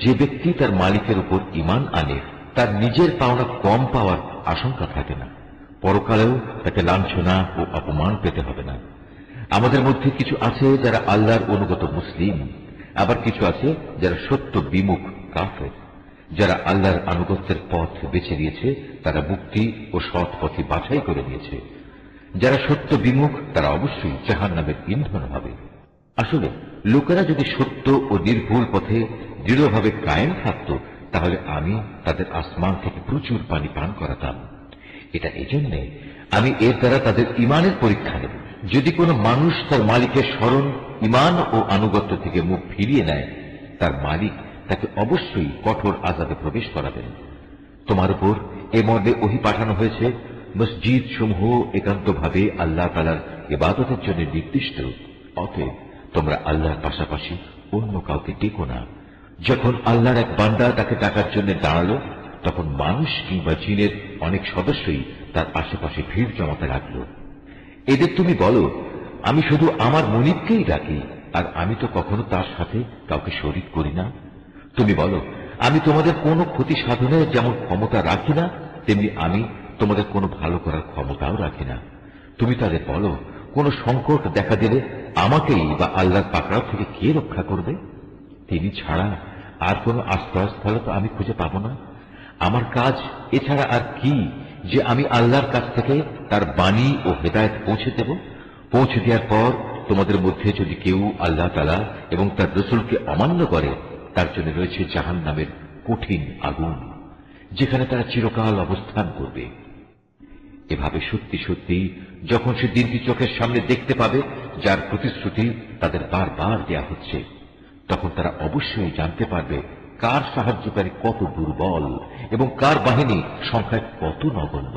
যে ব্যক্তি তার মালিকের উপর ঈমান আনে, তার নিজের পাওনা কম পাওয়ার আশঙ্কা থাকে না, পরকালেও তাকে লাঞ্ছনা ও অপমান পেতে হবে না। আমাদের মধ্যে কিছু আছে যারা আল্লাহর অনুগত মুসলিম, আবার কিছু আছে যারা সত্য বিমুখ কাফের। যারা আল্লাহর আনুগত্যের পথ বেছে নিয়েছে তারা মুক্তি ও সৎ পথে বাছাই করে নিয়েছে। যারা সত্য বিমুখ তারা অবশ্যই জাহান্নামের ইন্ধন হবে। আসলে লোকেরা যদি সত্য ও নির্ভুল পথে দৃঢ়ভাবে কায়েম থাকত, তাহলে আমি তাদের আসমান থেকে প্রচুর পানি পান করাতাম। এটা এজন্যে আমি এর দ্বারা তাদের ঈমানের পরীক্ষা নেব। যদি কোনো মানুষ তার মালিকের স্মরণ, ঈমান ও আনুগত্য থেকে মুখ ফিরিয়ে নেয়, তার মালিক তাকে অবশ্যই কঠোর আযাবে প্রবেশ করাবেন। তোমার উপর এ মর্মে ওহী পাঠানো হয়েছে, মসজিদ সমূহ একান্তভাবে আল্লাহ তাআলার ইবাদতের জন্য নির্দিষ্ট। অতএব তোমরা আল্লাহর পাশাপাশি অন্য কাউকে ডেকো না। যখন আল্লাহর এক বান্দা তাকে ডাকার জন্য দাঁড়ালো, তখন মানুষ কিংবা জিনের অনেক সদস্যই তার আশেপাশে ভিড় জমাতে লাগলো। এদের তুমি বলো, আমি শুধু আমার মুনিবকেই ডাকি, আর আমি তো কখনো তার সাথে কাউকে শরীক করি না। তুমি বলো, আমি তোমাদের কোনো ক্ষতি সাধনের যেমন ক্ষমতা রাখি না, তেমনি আমি তোমাদের কোনো ভালো করার ক্ষমতাও রাখি না। তুমি তাদের বলো, কোনো সংকট দেখা দিলে আমাকেই বা আল্লাহর পাকড়াও থেকে কে রক্ষা করবে? তিনি ছাড়া আর কোনো আশ্রয়স্থল তো আমি খুঁজে পাব না। আমার কাজ এছাড়া আর কি যে আমি আল্লাহর কাছ থেকে তার বাণী ও হেদায়েত পৌঁছে দেব? পৌঁছে দেওয়ার পর তোমাদের মধ্যে যদি কেউ আল্লাহ তাআলা এবং তার রাসূলকে অমান্য করে, তার জন্য রয়েছে জাহান্নামের কঠিন আগুন, যেখানে তারা চিরকাল অবস্থান করবে। এভাবে সত্যি সত্যি যখন সে দিনটি চোখের সামনে দেখতে পাবে, যার প্রতিশ্রুতি তাদের বারবার দেয়া হচ্ছে, তখন তারা অবশ্যই জানতে পারবে কার সাহায্যকারী কত দুর্বল এবং কার বাহিনী সংখ্যায় কত নগণ্য।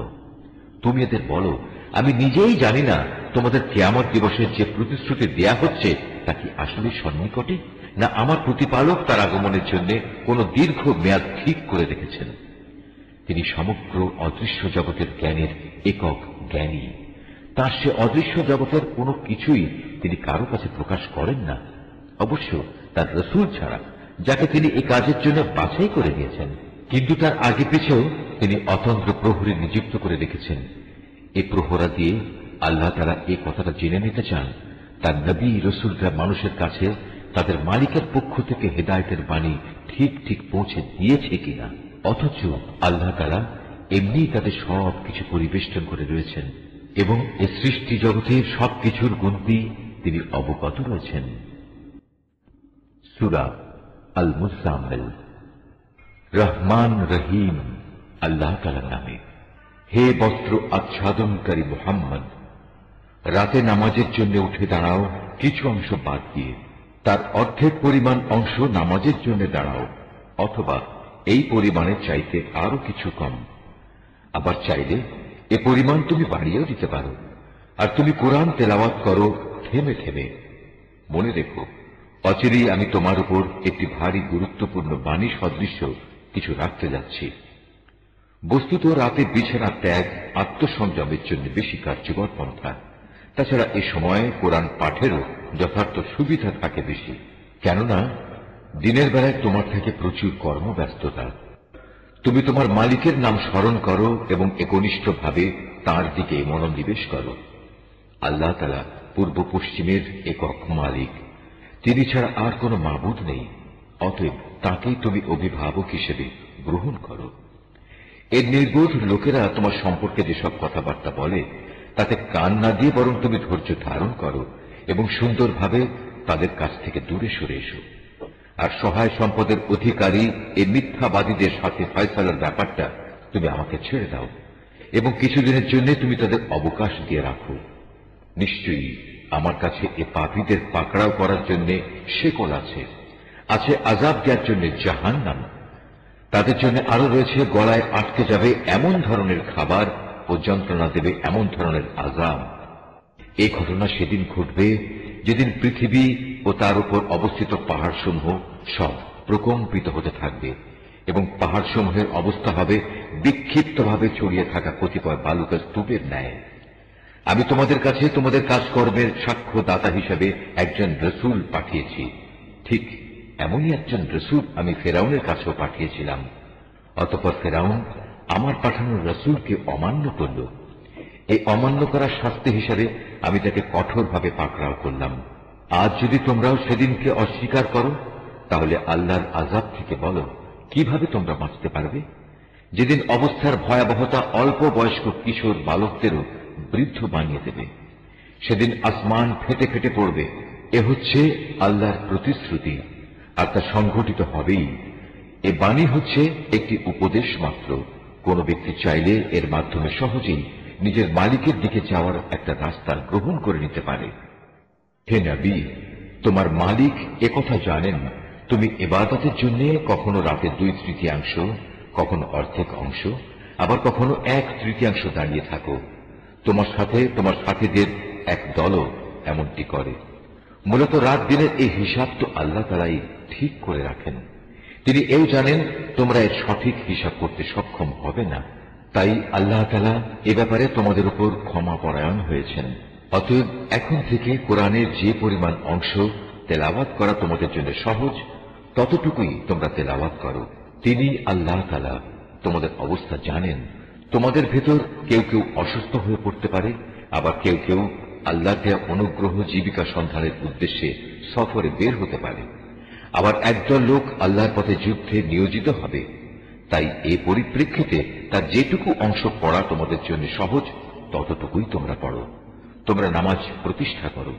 তুমি এদের বলো, আমি নিজেই জানি না তোমাদের কিয়ামত দিবসের যে প্রতিশ্রুতি দেয়া হচ্ছে তা কি আসলে সন্নিকটে, না আমার প্রতিপালক তার আগমনের জন্য কোন দীর্ঘ মেয়াদ ঠিক করে রেখেছেন। তিনি সমগ্র অদৃশ্য জগতের জ্ঞানের একক জ্ঞানী। তার সে অদৃশ্য জগতের কোনো কিছুই তিনি কারো কাছে প্রকাশ করেন না, অবশ্য তার রাসূল ছাড়া, যাকে তিনি এই কাজের জন্য বাছাই করে নিয়েছেন। কিন্তু তার আগে পিছেও তিনি অতন্ত্র প্রহরী নিযুক্ত করে রেখেছেন। এই প্রহরা দিয়ে আল্লাহ তাআলা এই কথাটা জেনে নিতে চান তার নবী রাসূলরা মানুষের কাছে তাদের মালিকের পক্ষ থেকে হেদায়েতের বাণী ঠিক ঠিক পৌঁছে দিয়েছে কিনা। অথচ আল্লাহ তাআলা এমনি তাদের সবকিছু পরিবেষ্টন করে রয়েছেন এবং এই সৃষ্টি জগতের সবকিছুর গুণটি তিনি অবগত রয়েছেন। সূরা আল মুজাম্মিল। রহমান রহিম আল্লাহ তাআলার নামে। হে বস্ত্র আচ্ছাদনকারী মুহাম্মদ, রাতে নামাজের জন্য উঠে দাঁড়াও কিছু অংশ বাদ দিয়ে, তার অর্ধেক পরিমাণ অংশ নামাজের জন্য দাঁড়াও, অথবা এই পরিমাণের চাইতে আরো কিছু কম। আবার চাইলে এ পরিমাণ তুমি বাড়িয়েও দিতে পারো। আর তুমি কোরআন তেলাওয়াত করো থেমে থেমে। মনে রেখো, অচিরেই আমি তোমার উপর একটি ভারী গুরুত্বপূর্ণ বাণী সদৃশ্য কিছু রাখতে যাচ্ছি। বস্তুত রাতে বিছানা ত্যাগ আত্মসংযমের জন্য বেশি কার্যকর পন্থা। তাছাড়া এ সময়ে কোরআন পাঠেরও যথার্থ সুবিধা থাকে বেশি, কেননা দিনের বেলায় তোমার থাকে প্রচুর কর্মব্যস্ততা। তুমি তোমার মালিকের নাম স্মরণ করো এবং একনিষ্ঠভাবে তাঁর দিকে মনোনিবেশ করো। আল্লাহ তাআলা পূর্ব পশ্চিমের একক মালিক, তিনি ছাড়া আর কোনো মাবুদ নেই। অতএব তাঁকেই তুমি অভিভাবক হিসেবে গ্রহণ করো। এর নির্বোধ লোকেরা তোমার সম্পর্কে যেসব কথাবার্তা বলে তাতে কান না দিয়ে বরং তুমি ধৈর্য ধারণ করো এবং সুন্দরভাবে তাদের কাছ থেকে দূরে সরে এসো। আর সহায় সম্পদের অধিকারী এই মিথ্যাবাদীদের সাথে ফয়সালার ব্যাপারটা তুমি আমাকে ছেড়ে দাও এবং কিছুদিনের জন্য তুমি তাদের অবকাশ দিয়ে রাখো। নিশ্চয়ই আমার কাছে এ পাপীদের পাকড়াও করার জন্য শেকল আছে, আছে আযাব দেওয়ার জন্য জাহান্নাম। তাদের জন্য আরো রয়েছে গলায় আটকে যাবে এমন ধরনের খাবার ও যন্ত্রণা দেবে এমন ধরনের আযাব। এই ঘটনা সেদিন ঘটবে যেদিন পৃথিবী ও তার উপর অবস্থিত পাহাড়সমূহ সব প্রকম্পিত হতে থাকবে এবং পাহাড়সমূহের অবস্থা হবে বিক্ষিপ্তভাবে ছড়িয়ে থাকা কতিপয় বালুকার স্তূপের ন্যায়। আমি তোমাদের কাছে তোমাদের কাজকর্মের সাক্ষ্যদাতা হিসেবে একজন রসূল পাঠিয়েছি। ঠিক এমনই একজন রসূল আমি ফেরাউনের কাছেও পাঠিয়েছিলাম। অতঃপর ফেরাউন আমার পাঠানো রসূলকে অমান্য করল। এই অমান্য করার শাস্তি হিসাবে আমি তাকে কঠোরভাবে পাকড়াও করলাম। আজ যদি তোমরাও সেদিনকে অস্বীকার করো তাহলে আল্লাহর আযাব থেকে বলো কিভাবে তোমরা বাঁচতে পারবে, যেদিন অবস্থার ভয়াবহতা অল্প বয়স্ক কিশোর বালকদেরও বৃদ্ধ বানিয়ে দেবে। সেদিন আসমান ফেটে ফেটে পড়বে। এ হচ্ছে আল্লাহর প্রতিশ্রুতি, আর তা সংঘটিত হবেই। এ বাণী হচ্ছে একটি উপদেশ মাত্র। কোন ব্যক্তি চাইলে এর মাধ্যমে সহজেই নিজের মালিকের দিকে যাওয়ার একটা রাস্তা গ্রহণ করে নিতে পারে। হে নবী, তোমার মালিক একথা জানেন তুমি ইবাদতের জন্য কখনো রাতের 2/3 কখনো অর্ধেক অংশ, আবার কখনো 1/3 দাঁড়িয়ে থাকো। তোমার সাথে তোমার সাথীদের এক দলও এমনটি করে। মূলত রাত দিনের এই হিসাব তো আল্লাহ তাআলাই ঠিক করে রাখেন। তিনি এও জানেন তোমরা এর সঠিক হিসাব করতে সক্ষম হবে না। তাই আল্লাহ তাআলা এ ব্যাপারে তোমাদের উপর ক্ষমাপরায়ণ হয়েছেন। অতএব এখন থেকে কোরআনের যে পরিমাণ অংশ তেলাওয়াত করা তোমাদের জন্য সহজ, ততটুকুই তোমরা তেলাওয়াত করো। তিনি আল্লাহ তাআলা তোমাদের অবস্থা জানেন। তোমাদের ভেতর কেউ কেউ অসুস্থ হয়ে পড়তে পারে, আবার কেউ কেউ আল্লাহর দেয়া অনুগ্রহ জীবিকা সন্ধানের উদ্দেশ্যে সফরে বের হতে পারে, আবার একদল লোক আল্লাহর পথে যুদ্ধে নিয়োজিত হবে। তাই এ পরিপ্রেক্ষিতে তার যেটুকু অংশ পড়া তোমাদের জন্য সহজ ততটুকুই তোমরা পড়ো। তোমরা নামাজ প্রতিষ্ঠা করো,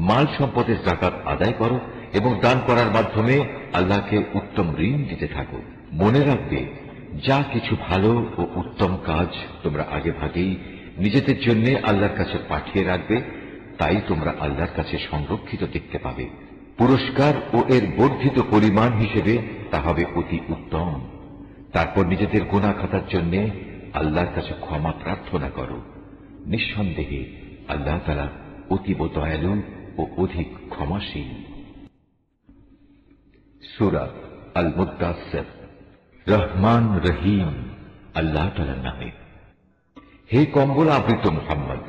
মাল সম্পদের যাকাত আদায় করো এবং দান করার মাধ্যমে আল্লাহকে উত্তম ঋণ দিতে থাকো। মনে রাখবে, যা কিছু ভালো ও উত্তম কাজ তোমরা আগে ভাগেই নিজেদের জন্য আল্লাহর কাছে পাঠিয়ে রাখবে, তাই তোমরা আল্লাহর কাছে সংরক্ষিত দেখতে পাবে। পুরস্কার ও এর বর্ধিত পরিমাণ হিসেবে তা হবে অতি উত্তম। তারপর নিজেদের গুনাহ খাতার জন্য আল্লাহর কাছে ক্ষমা প্রার্থনা করো। নিঃসন্দেহে আল্লাহ তাআলা অতীব দয়ালু ও অধিক ক্ষমাশীল। সূরা আল মুদ্দাসসির। রহমান রহিম আল্লাহ তাআলার নামে। হে কম্বল আবৃত মুহাম্মদ,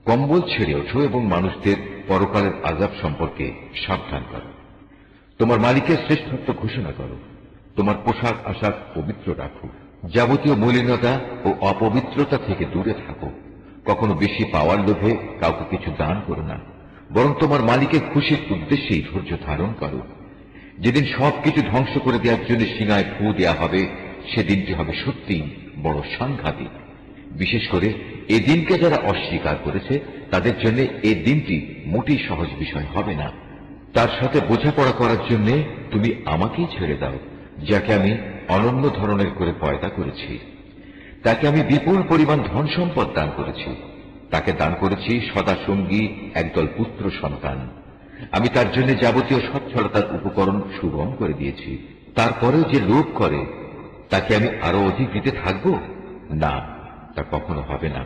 কম্বল ছেড়ে ওঠো এবং মানুষদের পরকালের আযাব সম্পর্কে সাবধান করো। তোমার মালিকের শ্রেষ্ঠত্ব ঘোষণা করো। তোমার পোশাক আশাক পবিত্র রাখো। যাবতীয় মলিনতা ও অপবিত্রতা থেকে দূরে থাকো। কখনো বেশি পাওয়ার লোভে কাউকে কিছু দান করো না, বরং তোমার মালিকের খুশির উদ্দেশ্যেই ধৈর্য ধারণ করো। যেদিন সবকিছু ধ্বংস করে দেওয়ার জন্য সিঙায় ফু দেওয়া হবে, সেদিনটি হবে সত্যিই বড় সাংঘাতিক। বিশেষ করে এ দিনকে যারা অস্বীকার করেছে তাদের জন্য এই দিনটি মোটেই সহজ বিষয় হবে না। তার সাথে বোঝাপড়া করার জন্য তুমি আমাকেই ছেড়ে দাও, যাকে আমি অনন্য ধরনের করে পয়দা করেছি। তাকে আমি বিপুল পরিমাণ ধন সম্পদ দান করেছি। তাকে দান করেছি সদা সঙ্গী একদল পুত্র সন্তান। আমি তার জন্য যাবতীয় সচ্ছলতার উপকরণ সুগম করে দিয়েছি। তারপরেও যে লোভ করে তাকে আমি আরো অধিক দিতে থাকব না, তা কখনো হবে না,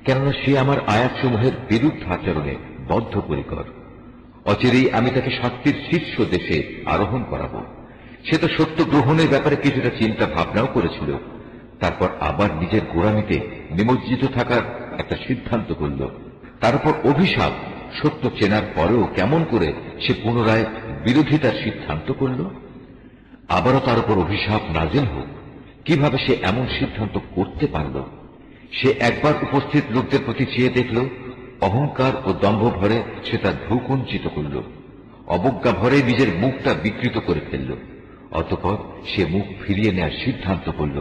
কেননা সে আমার আয়াতসমূহের বিরুদ্ধ আচরণে বদ্ধপরিকর। অচিরেই আমি তাকে শাস্তির শীর্ষ দেশে আরোহণ করাবো। সে তো সত্য গ্রহণের ব্যাপারে কিছুটা চিন্তা ভাবনাও করেছিল, তারপর আবার নিজের গোড়ামিতে নিমজ্জিত থাকার একটা সিদ্ধান্ত করল। তার উপর অভিশাপ, সত্য চেনার পরেও কেমন করে সে পুনরায় বিরোধিতার সিদ্ধান্ত করল। আবারও তার উপর অভিশাপ নাজিল হোক, কিভাবে সে এমন সিদ্ধান্ত করতে পারল। সে একবার উপস্থিত লোকদের প্রতি চেয়ে দেখল, অহংকার ও দম্ভ ভরে সে তার ভ্রু কুঞ্চিত করল, অবজ্ঞা ভরে নিজের মুখটা বিকৃত করে ফেলল। অতঃপর সে মুখ ফিরিয়ে নেওয়ার সিদ্ধান্ত করল।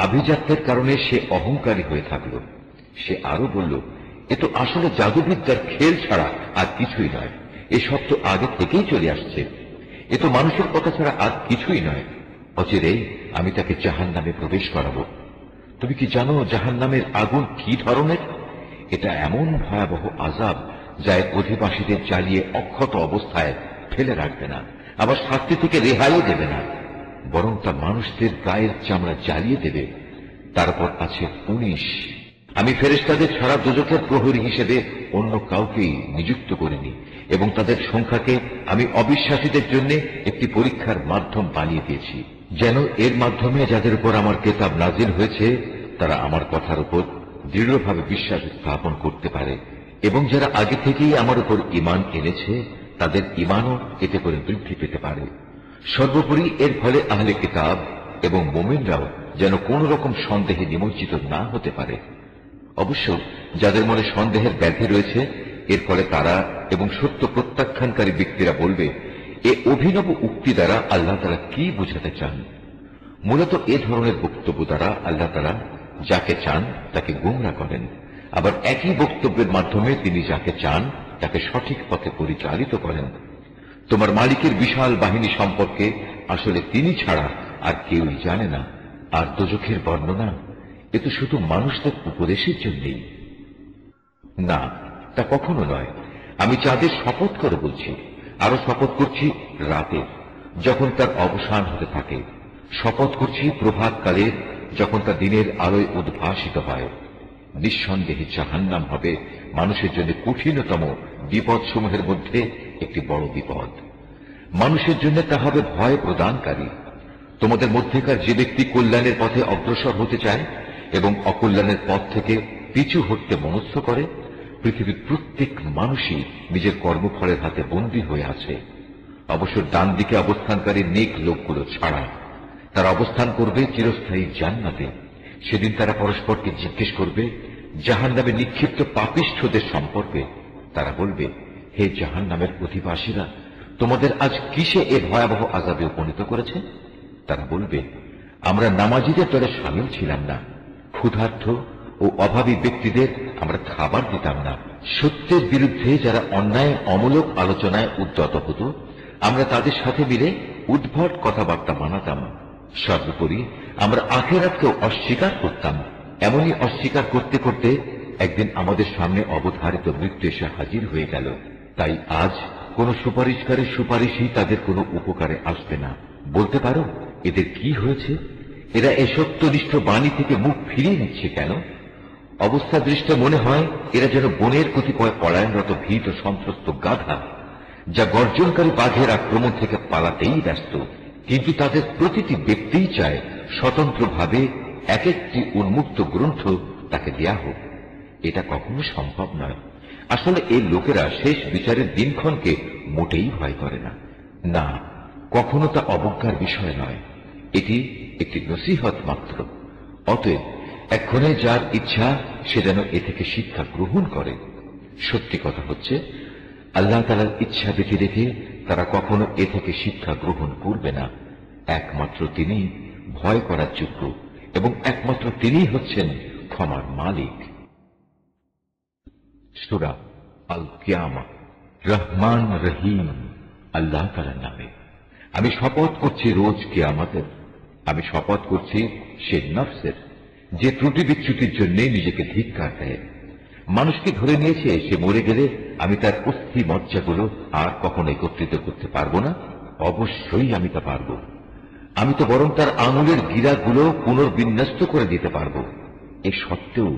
আভিজাত্যের কারণে সে অহংকারী হয়ে থাকল। সে আরো বলল, এ তো আসলে জাদুবিদ্যার খেল ছাড়া আর কিছুই নয়। এসব তো আগে থেকেই চলে আসছে। এ তো মানুষের কথা ছাড়া আর কিছুই নয়। অচিরেই আমি তাকে জাহান্নামে প্রবেশ করাবো। তুমি কি জানো জাহান্নামের আগুন কি ধরনের? এটা এমন ভয়াবহ আযাব যা এর অধিবাসীদের জ্বালিয়ে অক্ষত অবস্থায় ফেলে রাখবে না, আবার শাস্তি থেকে রেহাইও দেবে না, বরং তা মানুষদের গায়ের চামড়া জ্বালিয়ে দেবে। তারপর আছে 19। আমি ফেরেশতাদের ছাড়া দোজখের প্রহরী হিসেবে অন্য কাউকেই নিযুক্ত করিনি, এবং তাদের সংখ্যাকে আমি অবিশ্বাসীদের জন্য একটি পরীক্ষার মাধ্যম বানিয়ে দিয়েছি, যেন এর মাধ্যমে যাদের উপর আমার কিতাব নাজিল হয়েছে তারা আমার কথার উপর দৃঢ়ভাবে বিশ্বাস স্থাপন করতে পারে, এবং যারা আগে থেকেই আমার উপর ঈমান এনেছে তাদের ঈমানও এতে করে বৃদ্ধি পেতে পারে। সর্বোপরি এর ফলে আহলে কিতাব এবং মুমিনরাও যেন কোন রকম সন্দেহে নিমজ্জিত না হতে পারে। অবশ্য যাদের মনে সন্দেহের ব্যাধি রয়েছে, এর ফলে তারা এবং সত্য প্রত্যাখ্যানকারী ব্যক্তিরা বলবে, এ অভিনব উক্তি দ্বারা আল্লাহ তাআলা কি বোঝাতে চান? মূলত এ ধরনের বক্তব্য দ্বারা আল্লাহ তাআলা যাকে চান তাকে গোমরা করেন, আবার একই বক্তব্যের মাধ্যমে তিনি যাকে চান তাকে সঠিক পথে পরিচালিত করেন। তোমার মালিকের বিশাল বাহিনী সম্পর্কে আসলে তিনি ছাড়া আর কেউই জানে না। আর দোজখের বর্ণনা এ তো শুধু মানুষদের উপদেশের জন্যই। না, তা কখনো নয়। আমি চাঁদের শপথ করে বলছি, আরো শপথ করছি রাতের, যখন তার অবসান হতে থাকে। শপথ করছি প্রভাতকালে, যখন তা দিনের আলোয় উদ্ভাসিত হয়। নিঃসন্দেহে জাহান্নাম হবে মানুষের জন্য কঠিনতম বিপদসমূহের মধ্যে একটি বড় বিপদ। মানুষের জন্য তা হবে ভয় প্রদানকারী। তোমাদের মধ্যেকার যে ব্যক্তি কল্যাণের পথে অগ্রসর হতে চায় এবং অকল্যাণের পথ থেকে পিছু হটতে মনস্থ করে, পৃথিবীর প্রত্যেক মানুষই নিজের কর্মফলের হাতে বন্দী হয়ে আছে, অবশ্য ডান দিকে অবস্থানকারী নেক লোকগুলো ছাড়া। তারা অবস্থান করবে চিরস্থায়ী জান্নাতে। সেদিন তারা পরস্পরকে জিজ্ঞেস করবে জাহান্নামে নিক্ষিপ্ত পাপিষ্ঠদের সম্পর্কে। তারা বলবে, হে জাহান্নামের অধিবাসীরা, তোমাদের আজ কিসে এ ভয়াবহ আযাবে উপনীত করেছে? তারা বলবে, আমরা নামাজীদের দলে শামিল ছিলাম না, ক্ষুধার্ত ও অভাবী ব্যক্তিদের আমরা খাবার দিতাম না, সত্যের বিরুদ্ধে যারা অন্যায় অমূলক আলোচনায় উদ্যত হতো আমরা তাদের সাথে মিলে উদ্ভট কথাবার্তা বানাতাম। সর্বোপরি আমরা আখিরাতকেও অস্বীকার করতাম। এমনই অস্বীকার করতে করতে একদিন আমাদের সামনে অবধারিত মৃত্যু এসে হাজির হয়ে গেল। তাই আজ কোন সুপারিশকারীর সুপারিশই তাদের কোনো উপকারে আসবে না। বলতে পারো এদের কি হয়েছে? এরা এ সত্যনিষ্ঠ বাণী থেকে মুখ ফিরিয়ে নিচ্ছে কেন? অবস্থা দৃষ্টে মনে হয় এরা যেন বনের কতিপয় পলায়নরত ভীত সন্ত্রস্ত গাধা, যা গর্জনকারী বাঘের আক্রমণ থেকে পালাতেই ব্যস্ত, কিন্তু তাদের প্রতিটি ব্যক্তিই চায় স্বতন্ত্রভাবে এক একটি উন্মুক্ত গ্রন্থ তাকে দেয়া হোক। এটা কখনো সম্ভব নয়। আসলে এই লোকেরা শেষ বিচারের দিনক্ষণকে মোটেই ভয় করে না। না, কখনো তা অবজ্ঞার বিষয় নয়। এটি একটি নসিহত মাত্র। অতএব এক্ষণে যার ইচ্ছা সে যেন এ থেকে শিক্ষা গ্রহণ করে। সত্যি কথা হচ্ছে, আল্লাহ তাআলার ইচ্ছা দেখে দেখে তারা কখনো এ থেকে শিক্ষা গ্রহণ করবে না। একমাত্র তিনি ভয় করার যোগ্য এবং একমাত্র তিনিই হচ্ছেন ক্ষমার মালিক। সূরা আল কিয়ামা। রহমান রহিম আল্লাহ তাআলার নামে। আমি শপথ করছি রোজ কিয়ামতের। আমি শপথ করছি সে নফসের যে ত্রুটি বিচ্যুতির জন্য নিজেকে ধিক্কার দেয়। মানুষকে ধরে নিয়েছে, সে মরে গেলে আমি তার অস্থি মজ্জাগুলো আর কখনো একত্রিত করতে পারবো না। অবশ্যই আমি তা পারবো। আমি তো বরং তার আঙুলের গিরাগুলো পুনর্বিন্যস্ত করে দিতে পারবো। এ সত্ত্বেও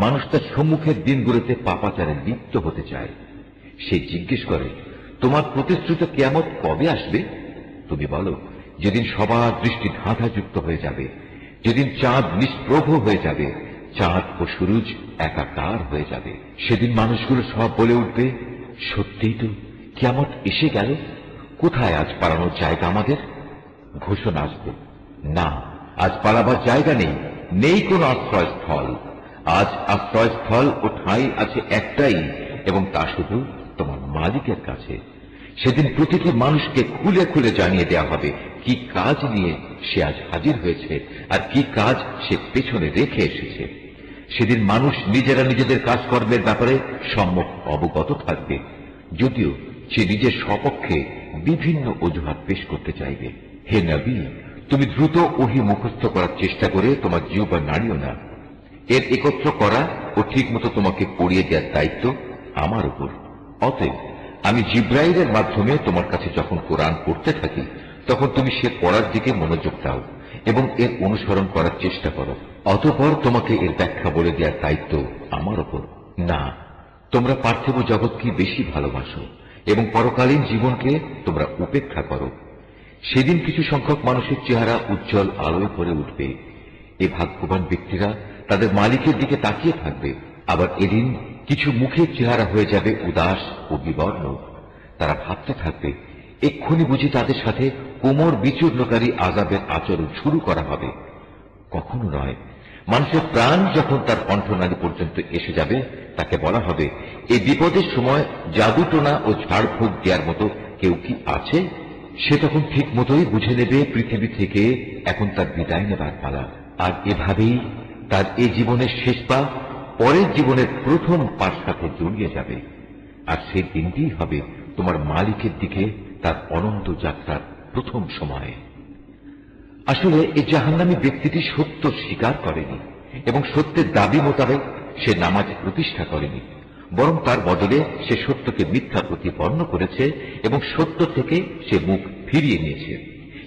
মানুষ তার সম্মুখের দিনগুলোতে পাপাচারে লিপ্ত হতে চায়। সে জিজ্ঞেস করে, তোমার প্রতিশ্রুত কিয়ামত কবে আসবে? তুমি বলো, যেদিন সবার দৃষ্টি ধাঁধাযুক্ত হয়ে যাবে, যেদিন চাঁদ নিষ্প্রভ হয়ে যাবে, চাঁদ ও সূরজ একাকার হয়ে যাবে। সেদিন মানুষগুলো সব বলে উঠবে, সত্যিই তো কিয়ামত এসে গেল। কোথায় আজ পালানোর জায়গা আমাদের? ঘোষণা আসবে, না, আজ পালাবার জায়গা নেই, নেই কোন আশ্রয়স্থল। আজ আশ্রয়স্থল ও ঠাঁই আছে একটাই, এবং তা শুধু তোমার মালিকের কাছে। সেদিন প্রতিটি মানুষকে খুলে খুলে জানিয়ে দেওয়া হবে কি কাজ নিয়ে সে আজ হাজির হয়েছে আর কি কাজ সে পেছনে রেখে এসেছে। সেদিন মানুষ নিজেরা নিজেদের কাজকর্মের ব্যাপারে সম্যক অবগত থাকবে, যদিও সে নিজের সপক্ষে বিভিন্ন অজুহাত পেশ করতে চাইবে। হে নবী, তুমি দ্রুত ওহী মুখস্থ করার চেষ্টা করে তোমার জিহ্বা নাড়িও না। এর একত্র করা ও ঠিকমতো তোমাকে পড়িয়ে দেওয়ার দায়িত্ব আমার উপর। অতএব আমি জিব্রাইলের মাধ্যমে তোমার কাছে যখন কোরআন পড়তে থাকি, তখন তুমি সে পড়ার দিকে মনোযোগ দাও এবং এর অনুসরণ করার চেষ্টা করো। অতঃপর তোমাকে এর ব্যাখ্যা বলে দেওয়ার দায়িত্ব আমার উপর। না, তোমরা পার্থিব জগৎকে বেশি ভালোবাসো এবং পরকালীন জীবনকে তোমরা উপেক্ষা করো। সেদিন কিছু সংখ্যক মানুষের চেহারা উজ্জ্বল আলোয় ভরে উঠবে। এ ভাগ্যবান ব্যক্তিরা তাদের মালিকের দিকে তাকিয়ে থাকবে। আবার এদিন কিছু মুখের চেহারা হয়ে যাবে উদাস ও বিবর্ণ। তারা ভাবতে থাকবে, এক্ষুনি বুঝি তাদের সাথে কোমর বিচূর্ণকারী আযাবের আচরণ শুরু করা হবে। কখনো নয়। মানুষের প্রাণ যখন তার কণ্ঠনালী পর্যন্ত এসে যাবে, তাকে বলা হবে, এই বিপদের সময় জাদুটোনা ও ঝাড়ফুঁক দেওয়ার মতো কেউ কি আছে? সে তখন ঠিক মতোই বুঝে নেবে পৃথিবী থেকে এখন তার বিদায় নেবার পালা। আর এভাবেই তার এ জীবনের শেষ পা পরের জীবনের প্রথম পার সাথে জড়িয়ে যাবে। আর সেই দিনটি হবে তোমার মালিকের দিকে তার অনন্ত যাত্রার প্রথম সময়ে। আসলে এই জাহান্নামী ব্যক্তিটি সত্য স্বীকার করেনি এবং সত্যের দাবি মোতাবেক সে নামাজ প্রতিষ্ঠা করেনি, বরং তার বদলে সে সত্যকে মিথ্যা প্রতিপন্ন করেছে এবং সত্য থেকে সে মুখ ফিরিয়ে নিয়েছে।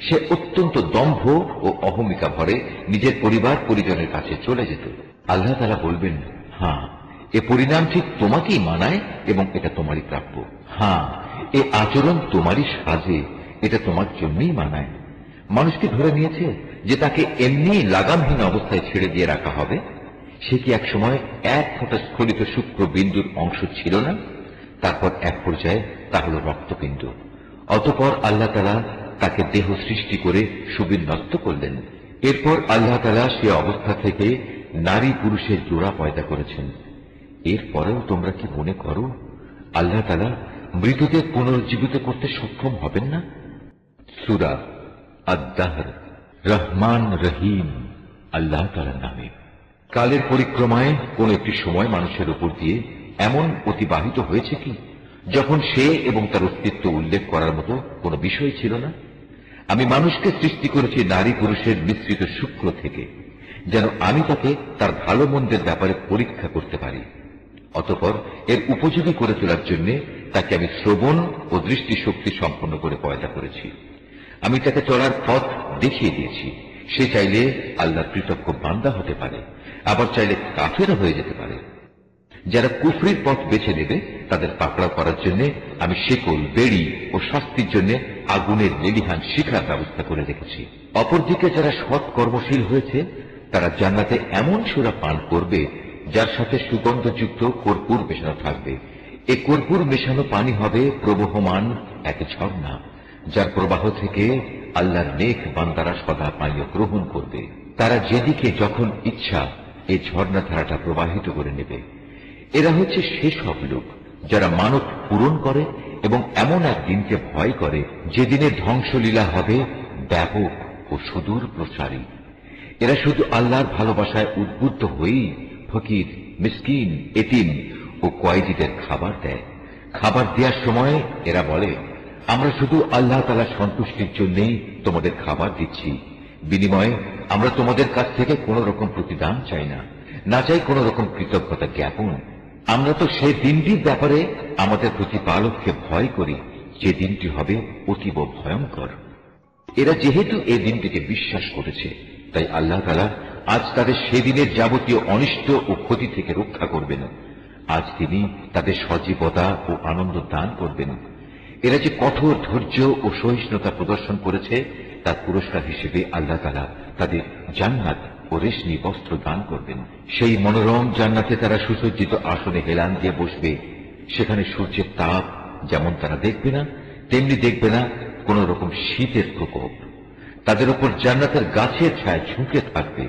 সে অত্যন্ত দম্ভ ও অহমিকা ভরে নিজের পরিবার পরিজনের কাছে চলে যেত। আল্লাহ তাআলা বলবেন, হ্যাঁ, এ পরিণাম ঠিক তোমাকেই মানায় এবং এটা তোমারই প্রাপ্য। হ্যাঁ, এ আচরণ তোমারই সাজে, এটা তোমার জন্যই মানায়। মানুষকে ধরে নিয়েছে যে তাকে এমনি লাগামহীন অবস্থায় ছেড়ে দিয়ে রাখা হবে। সে কি একসময় এক ফোঁটা স্খলিত শুক্র বিন্দুর অংশ ছিল না? তারপর এক পর্যায়ে তা হল রক্তপিণ্ড। অতঃপর আল্লাহ তাআলা তাকে দেহ সৃষ্টি করে সুবিন্যস্ত করলেন। এরপর আল্লাহ তাআলা সে অবস্থা থেকে নারী পুরুষের জোড়া পয়দা করেছেন। এরপরেও তোমরা কি মনে করো আল্লাহ তাআলা মৃতদের পুনরুজ্জীবিত করতে সক্ষম হবেন না? সূরা আদ-দাহর, রহমান রহিম আল্লাহ তাআলার নামে। কালের পরিক্রমায় কোন একটি সময় মানুষের উপর দিয়ে এমন অতিবাহিত হয়েছে কি যখন সে এবং তার অস্তিত্ব উল্লেখ করার মতো কোনো বিষয় ছিল না? আমি মানুষকে সৃষ্টি করেছি নারী পুরুষের মিশ্রিত শুক্র থেকে, যেন আমি তাকে তার ভালো মন্দের ব্যাপারে পরীক্ষা করতে পারি। অতঃপর এর উপযোগী করে তোলার জন্য তাকে আমি শ্রবণ ও দৃষ্টিশক্তি সম্পন্ন করে পয়দা করেছি। আমি তাকে চলার পথ দেখিয়ে দিয়েছি। সে চাইলে আল্লাহর কৃতজ্ঞ বান্দা হতে পারে, আবার চাইলে কাফেরও হয়ে যেতে পারে। যারা কুফরির পথ বেছে নেবে তাদের পাকড়াও করার জন্য আমি শেকল, বেড়ি ও শাস্তির জন্য আগুনের লেলিহান শিখার ব্যবস্থা করে রেখেছি। অপরদিকে যারা সৎ কর্মশীল হয়েছে তারা জান্নাতে এমন সুরা পান করবে যার সাথে সুগন্ধযুক্ত কর্পূর মেশানো থাকবে। এই কর্পূর মেশানো পানি হবে প্রবহমান এক ঝর্ণা, যার প্রবাহ থেকে আল্লাহর নেক বান্দারা সদা পানীয় গ্রহণ করবে। তারা যেদিকে যখন ইচ্ছা এই ঝর্ণা ধারাটা প্রবাহিত করে নেবে। এরা হচ্ছে সেসব লোক যারা মানত পূরণ করে এবং এমন এক দিনকে ভয় করে যেদিনে ধ্বংসলীলা হবে ব্যাপক ও সুদূর প্রসারী। এরা শুধু আল্লাহর ভালোবাসায় উদ্বুদ্ধ হয়েই ফকির, মিসকিন, এতিম ও কয়েদিদের খাবার দেয়। খাবার দেওয়ার সময় এরা বলে, আমরা শুধু আল্লাহ তাআলার সন্তুষ্টির জন্যই তোমাদের খাবার দিচ্ছি। বিনিময়ে আমরা তোমাদের কাছ থেকে কোন রকম প্রতিদান চাই না, না চাই কোন রকম কৃতজ্ঞতা জ্ঞাপন। আমরা তো সেই দিনটির ব্যাপারে আমাদের প্রতিপালককে ভয় করি, যে দিনটি হবে অতীব ভয়ঙ্কর। এরা যেহেতু এই দিনটিকে বিশ্বাস করেছে, তাই আল্লাহ তাআলা আজ তাদের সেদিনের যাবতীয় অনিষ্ট ও ক্ষতি থেকে রক্ষা করবেন। আজ তিনি তাদের সজীবতা ও আনন্দ দান করবেন। এরা যে কঠোর ধৈর্য ও সহিষ্ণুতা প্রদর্শন করেছে তার পুরস্কার হিসেবে আল্লাহ তাআলা তাদের জান্নাত ও রেশমি বস্ত্র দান করবেন। সেই মনোরম জান্নাতে তারা সুসজ্জিত আসনে হেলান দিয়ে বসবে। সেখানে সূর্যের তাপ যেমন তারা দেখবে না, তেমনি দেখবে না কোন রকম শীতের প্রকোপ। তাদের উপর জান্নাতের গাছের ছায়া ঝুঁকে থাকবে।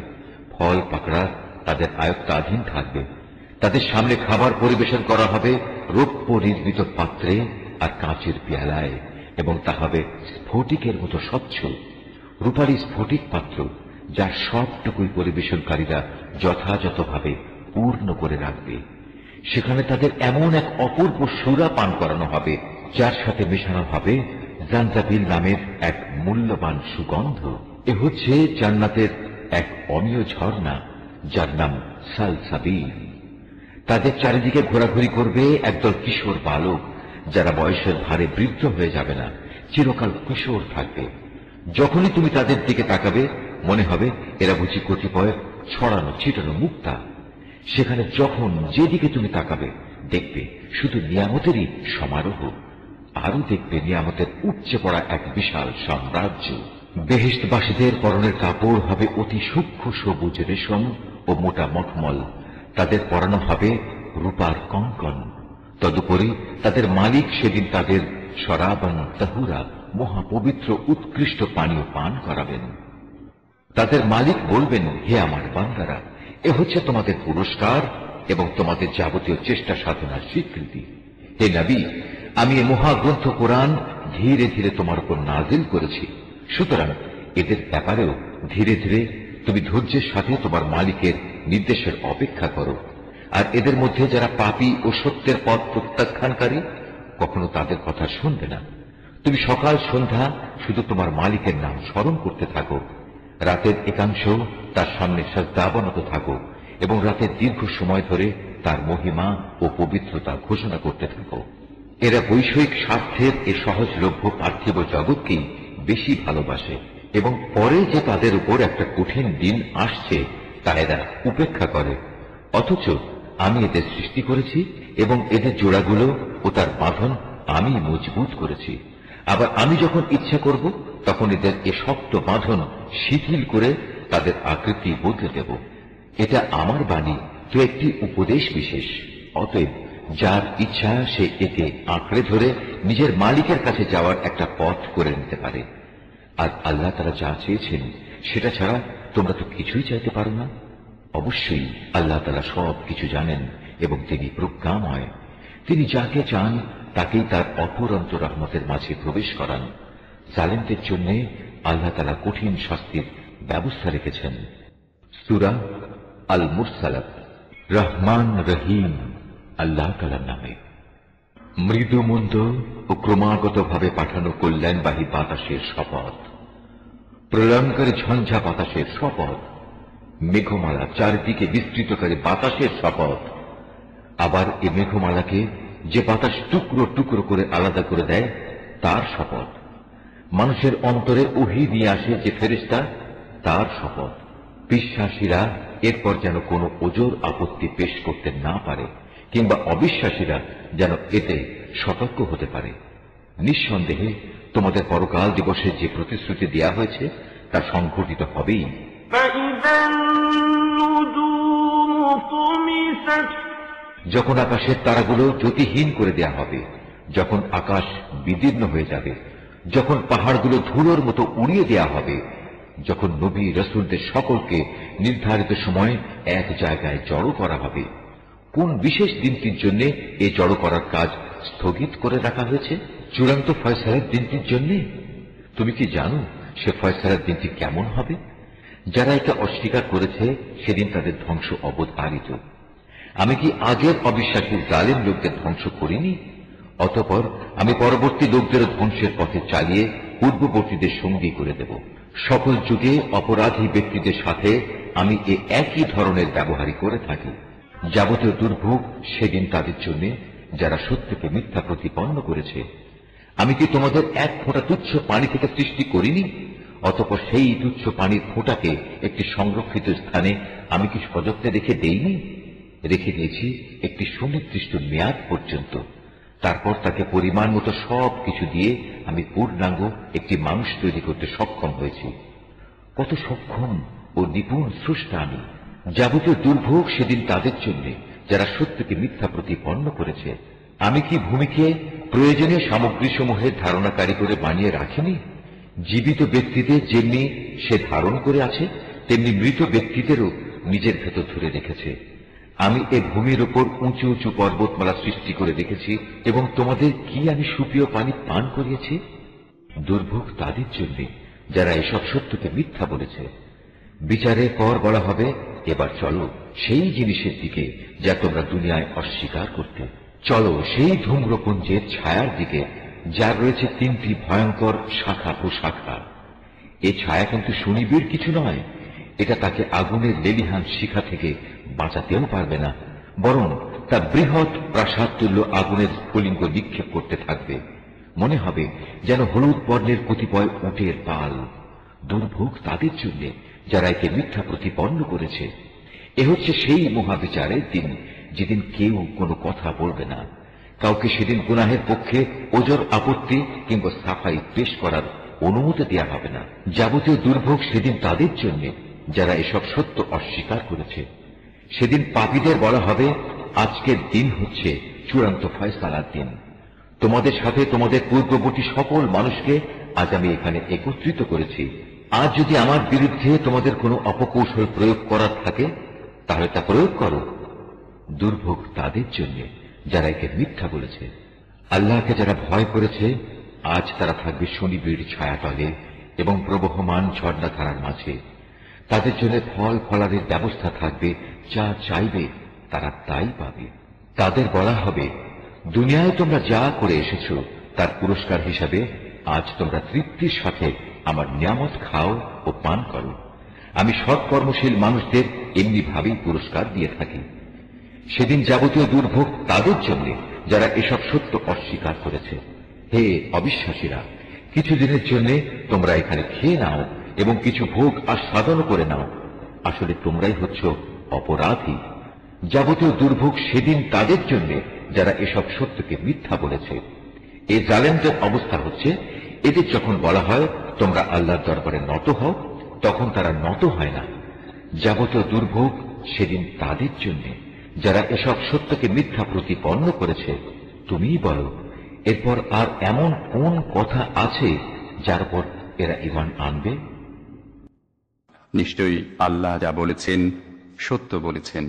ফল পাকড়া ও তাদের আয়ত্তাধীন থাকবে। তাদের সামনে খাবার পরিবেশন করা হবে রৌপ্য নির্মিত পাত্রে আর কাঁচের পেয়ালায়, এবং তা হবে স্ফটিকের মতো স্বচ্ছ। রূপালী স্ফটিক পাত্র, যার সবটুকুই পরিবেশনকারীরা যথাযথভাবে পূর্ণ করে রাখবে। সেখানে তাদের এমন এক অপূর্ব সুরা পান করানো হবে, যার সাথে মেশানো হবে জানজাবিল নামের এক মূল্যবান সুগন্ধ। এ হচ্ছে জান্নাতের এক অমীয় ঝর্ণা, যার নাম সালসাবিল। তাদের চারিদিকে ঘোরাঘুরি করবে একদল কিশোর বালক, যারা বয়সের ভারে বৃদ্ধ হয়ে যাবে না, চিরকাল কিশোর থাকবে। যখনই তুমি তাদের দিকে তাকাবে মনে হবে এরা বুঝি কতিপয় ছড়ানো ছিটানো মুক্তা। সেখানে যখন যেদিকে তুমি তাকাবে দেখবে শুধু নিয়ামতেরই সমারোহ। আরো দেখবে নিয়ামতের উপচে পড়া এক বিশাল সাম্রাজ্য। বেহেশতবাসীদের পরনের কাপড় হবে অতি সূক্ষ্ম সবুজ রেশম ও মোটা মখমল। তাদের পরানো হবে রূপার কঙ্কন। তদুপরি তাদের মালিক সেদিন তাদের শরাবান তাহুরা, মহাপবিত্র উৎকৃষ্ট পানীয় পান করাবেন। তাদের মালিক বলবেন, হে আমার বান্দারা, এ হচ্ছে তোমাদের পুরস্কার এবং তোমাদের যাবতীয় চেষ্টা সাধনার স্বীকৃতি। হে নবী, আমি এ মহাগ্রন্থ কোরআন ধীরে ধীরে তোমার উপর নাজিল করেছি। সুতরাং এদের ব্যাপারেও ধীরে ধীরে তুমি ধৈর্যের সাথে তোমার মালিকের নির্দেশের অপেক্ষা করো। আর এদের মধ্যে যারা পাপী ও সত্যের পথ প্রত্যাখ্যানকারী, কখনো তাদের কথা শুনবে না। তুমি সকাল সন্ধ্যা শুধু তোমার মালিকের নাম স্মরণ করতে থাকো। রাতের একাংশ তার সামনে সাজদাবনত থাকো এবং রাতের দীর্ঘ সময় ধরে তার মহিমা ও পবিত্রতা ঘোষণা করতে থাকো। এরা বৈষয়িক স্বার্থের এ সহজলভ্য পার্থিব জগৎকেই বেশি ভালোবাসে এবং পরে যে তাদের উপর একটা কঠিন দিন আসছে তা এরা উপেক্ষা করে। অথচ আমি এদের সৃষ্টি করেছি এবং এদের জোড়াগুলো ও তার বাঁধন আমি মজবুত করেছি। আবার আমি যখন ইচ্ছা করব তখন এদের এ শক্ত বাঁধন শিথিল করে তাদের আকৃতি বদলে দেব। এটা আমার বাণী, তো একটি উপদেশ বিশেষ। অতএব যার ইচ্ছা সে একে আঁকড়ে ধরে নিজের মালিকের কাছে যাওয়ার একটা পথ করে নিতে পারে। আর আল্লাহ তারা যা চেয়েছেন সেটা ছাড়া তোমরা তো কিছুই চাইতে পারো না। অবশ্যই আল্লাহ তারা সব কিছু জানেন এবং তিনি প্রজ্ঞাময়। তিনি যাকে চান তাকেই তার অপরন্ত রহমতের মাঝে প্রবেশ করান। জালেমদের জন্য আল্লাহ তাআলা কঠিন শাস্তির ব্যবস্থা রেখেছেন। সূরা আল মুরসালাত। রহমান রহিম আল্লাহ তাআলার নামে। মৃদু মন্দ ও ক্রমাগতভাবে পাঠানো কল্যাণবাহী বাতাসের শপথ, প্রলয়ঙ্কারী ঝঞ্ঝা বাতাসের শপথ, মেঘমালা চারিদিকে বিস্তৃতকারী বাতাসের শপথ। আবার এ মেঘমালাকে যে বাতাস টুকরো টুকরো করে আলাদা করে দেয় তার শপথ। মানুষের অন্তরে ওহী নিয়ে আসে যে ফেরেশতা, তার শপথ। বিশ্বাসীরা এরপর যেন কোনো ওজর আপত্তি পেশ করতে না পারে, কিংবা অবিশ্বাসীরা যেন এতে সতর্ক হতে পারে। নিঃসন্দেহে তোমাদের পরকাল দিবসে যে প্রতিশ্রুতি দেয়া হয়েছে তা সংঘটিত হবেই। যখন আকাশের তারাগুলো জ্যোতিহীন করে দেয়া হবে, যখন আকাশ বিদীর্ণ হয়ে যাবে, যখন পাহাড়গুলো ধুলোর মতো উড়িয়ে দেয়া হবে, যখন নবী রাসূলদের সকলকে নির্ধারিত সময়ে এক জায়গায় জড়ো করা হবে। কোন বিশেষ দিনটির জন্য এই জড়ো করার কাজ স্থগিত করে রাখা হয়েছে? চূড়ান্ত ফয়সালার দিনটির জন্য। তুমি কি জানো সে ফয়সালার দিনটি কেমন হবে? যারা এটা অস্বীকার করেছে সেদিন তাদের ধ্বংস অবধারিত। আমি কি আগের অবিশ্বাসী জালেম লোকদের ধ্বংস করিনি? অতঃপর আমি পরবর্তী লোকদের ধ্বংসের পথে চালিয়ে পূর্ববর্তীদের সঙ্গী করে দেব। সকল যুগে অপরাধী ব্যক্তিদের সাথে আমি এ একই ধরনের ব্যবহারই করে থাকি। যাবতীয় দুর্ভোগ সেদিন তাদের জন্য যারা সত্যকে মিথ্যা প্রতিপন্ন করেছে। আমি কি তোমাদের এক ফোঁটা তুচ্ছ পানি থেকে সৃষ্টি করিনি? অতঃপর সেই তুচ্ছ পানির ফোঁটাকে একটি সংরক্ষিত স্থানে আমি কি সযত্নে রেখে দেইনি? রেখে দিয়েছি একটি সুনির্দিষ্ট মেয়াদ পর্যন্ত। তারপর তাকে পরিমাণ মতো সব কিছু দিয়ে আমি পূর্ণাঙ্গ একটি মানুষ তৈরি করতে সক্ষম হয়েছি। কত সক্ষম ও নিপুণ স্রষ্টা আমি! যাবতীয় দুর্ভোগ সেদিন তাদের জন্য যারা সত্যকে মিথ্যা প্রতিপন্ন করেছে। আমি কি ভূমিকে প্রয়োজনীয় সামগ্রী সমূহের ধারণাকারী করে বানিয়ে রাখিনি? জীবিত ব্যক্তিদের যেমনি সে ধারণ করে আছে, তেমনি মৃত ব্যক্তিদেরও নিজের ভেতর ধরে রেখেছে। আমি এ ভূমির উপর উঁচু উঁচু পর্বতমালা সৃষ্টি করে রেখেছি এবং তোমাদের কি আমি সুপ্রিয় পানি পান করিয়েছি। দুর্ভোগ তাদের জন্য যারা এসব সত্যকে মিথ্যা বলেছে। বিচারের পর বলা হবে, এবার চলো সেই জিনিসের দিকে যা তোমরা দুনিয়ায় অস্বীকার করতে। চলো সেই ধূম্রপুঞ্জের ছায়ার দিকে, যার রয়েছে 3টি ভয়ঙ্কর শাখা প্রশাখা। এ ছায়া কিন্তু সুনিবিড় কিছু নয়, এটা তাকে আগুনের লেলিহান শিখা থেকে বাঁচাতেও পারবে না, বরং তা বৃহৎ প্রাসাদ তুল্য আগুনের স্ফুলিঙ্গ নিক্ষেপ করতে থাকবে। মনে হবে যেন হলুদ বর্ণের কতিপয় উটের পাল। দুর্ভোগ তাদের জন্য যারা একে মিথ্যা প্রতিপন্ন করেছে। এ হচ্ছে সেই মহাবিচারের দিন, যেদিন কেউ কোনো কথা বলবে না। কাউকে সেদিন গুনাহের পক্ষে ওজর আপত্তি কিংবা সাফাই পেশ করার অনুমতি দেওয়া হবে না। যাবতীয় দুর্ভোগ সেদিন তাদের জন্য যারা এসব সত্য অস্বীকার করেছে। সেদিন পাপীদের বলা হবে, আজকের দিন হচ্ছে চূড়ান্ত ফয়সালার দিন। তোমাদের সাথে তোমাদের পূর্ববর্তী সকল মানুষকে আজ আমি এখানে একত্রিত করেছি। আজ যদি আমার বিরুদ্ধে তোমাদের কোনো অপকৌশল প্রয়োগ করার থাকে, তাহলে তা প্রয়োগ করো। দুর্ভোগ তাদের জন্য যারা একে মিথ্যা বলেছে। আল্লাহকে যারা ভয় করেছে, আজ তারা থাকবে সুনিবিড় ছায়াতলে এবং প্রবহমান ঝর্ণাধারার মাঝে। তাদের জন্য ফল ফলাদের ব্যবস্থা থাকবে, যা চাইবে তারা তাই পাবে। তাদের বলা হবে, দুনিয়ায় তোমরা যা করে এসেছ তার পুরস্কার হিসাবে আজ তোমরা তৃপ্তির সাথে আমার নিয়ামত খাও ও পান করো। আমি সৎকর্মশীল মানুষদের এমনি ভাবেই পুরস্কার দিয়ে থাকি। সেদিন যাবতীয় দুর্ভোগ তাদের জন্য যারা এসব সত্য অস্বীকার করেছে। হে অবিশ্বাসীরা, কিছু দিনের জন্য তোমরা এখানে খেয়ে নাও এবং কিছু ভোগ আস্বাদন করে নাও। আসলে তোমরাই হচ্ছ অপরাধী। যাবতীয় দুর্ভোগ সেদিন তাদের জন্য যারা এসব সত্যকে মিথ্যা বলেছে। এই জালেমদের অবস্থা হচ্ছে, এদের যখন বলা হয় তোমরা আল্লাহর দরবারে নত হও, তখন তারা নত হয় না। যাবতীয় দুর্ভোগ সেদিন তাদের জন্য যারা এসব সত্যকে মিথ্যা প্রতিপন্ন করেছে। তুমিই বলো, এরপর আর এমন কোন কথা আছে যার উপর এরা ঈমান আনবে? নিশ্চয়ই আল্লাহ যা বলেছেন সত্য বলেছেন।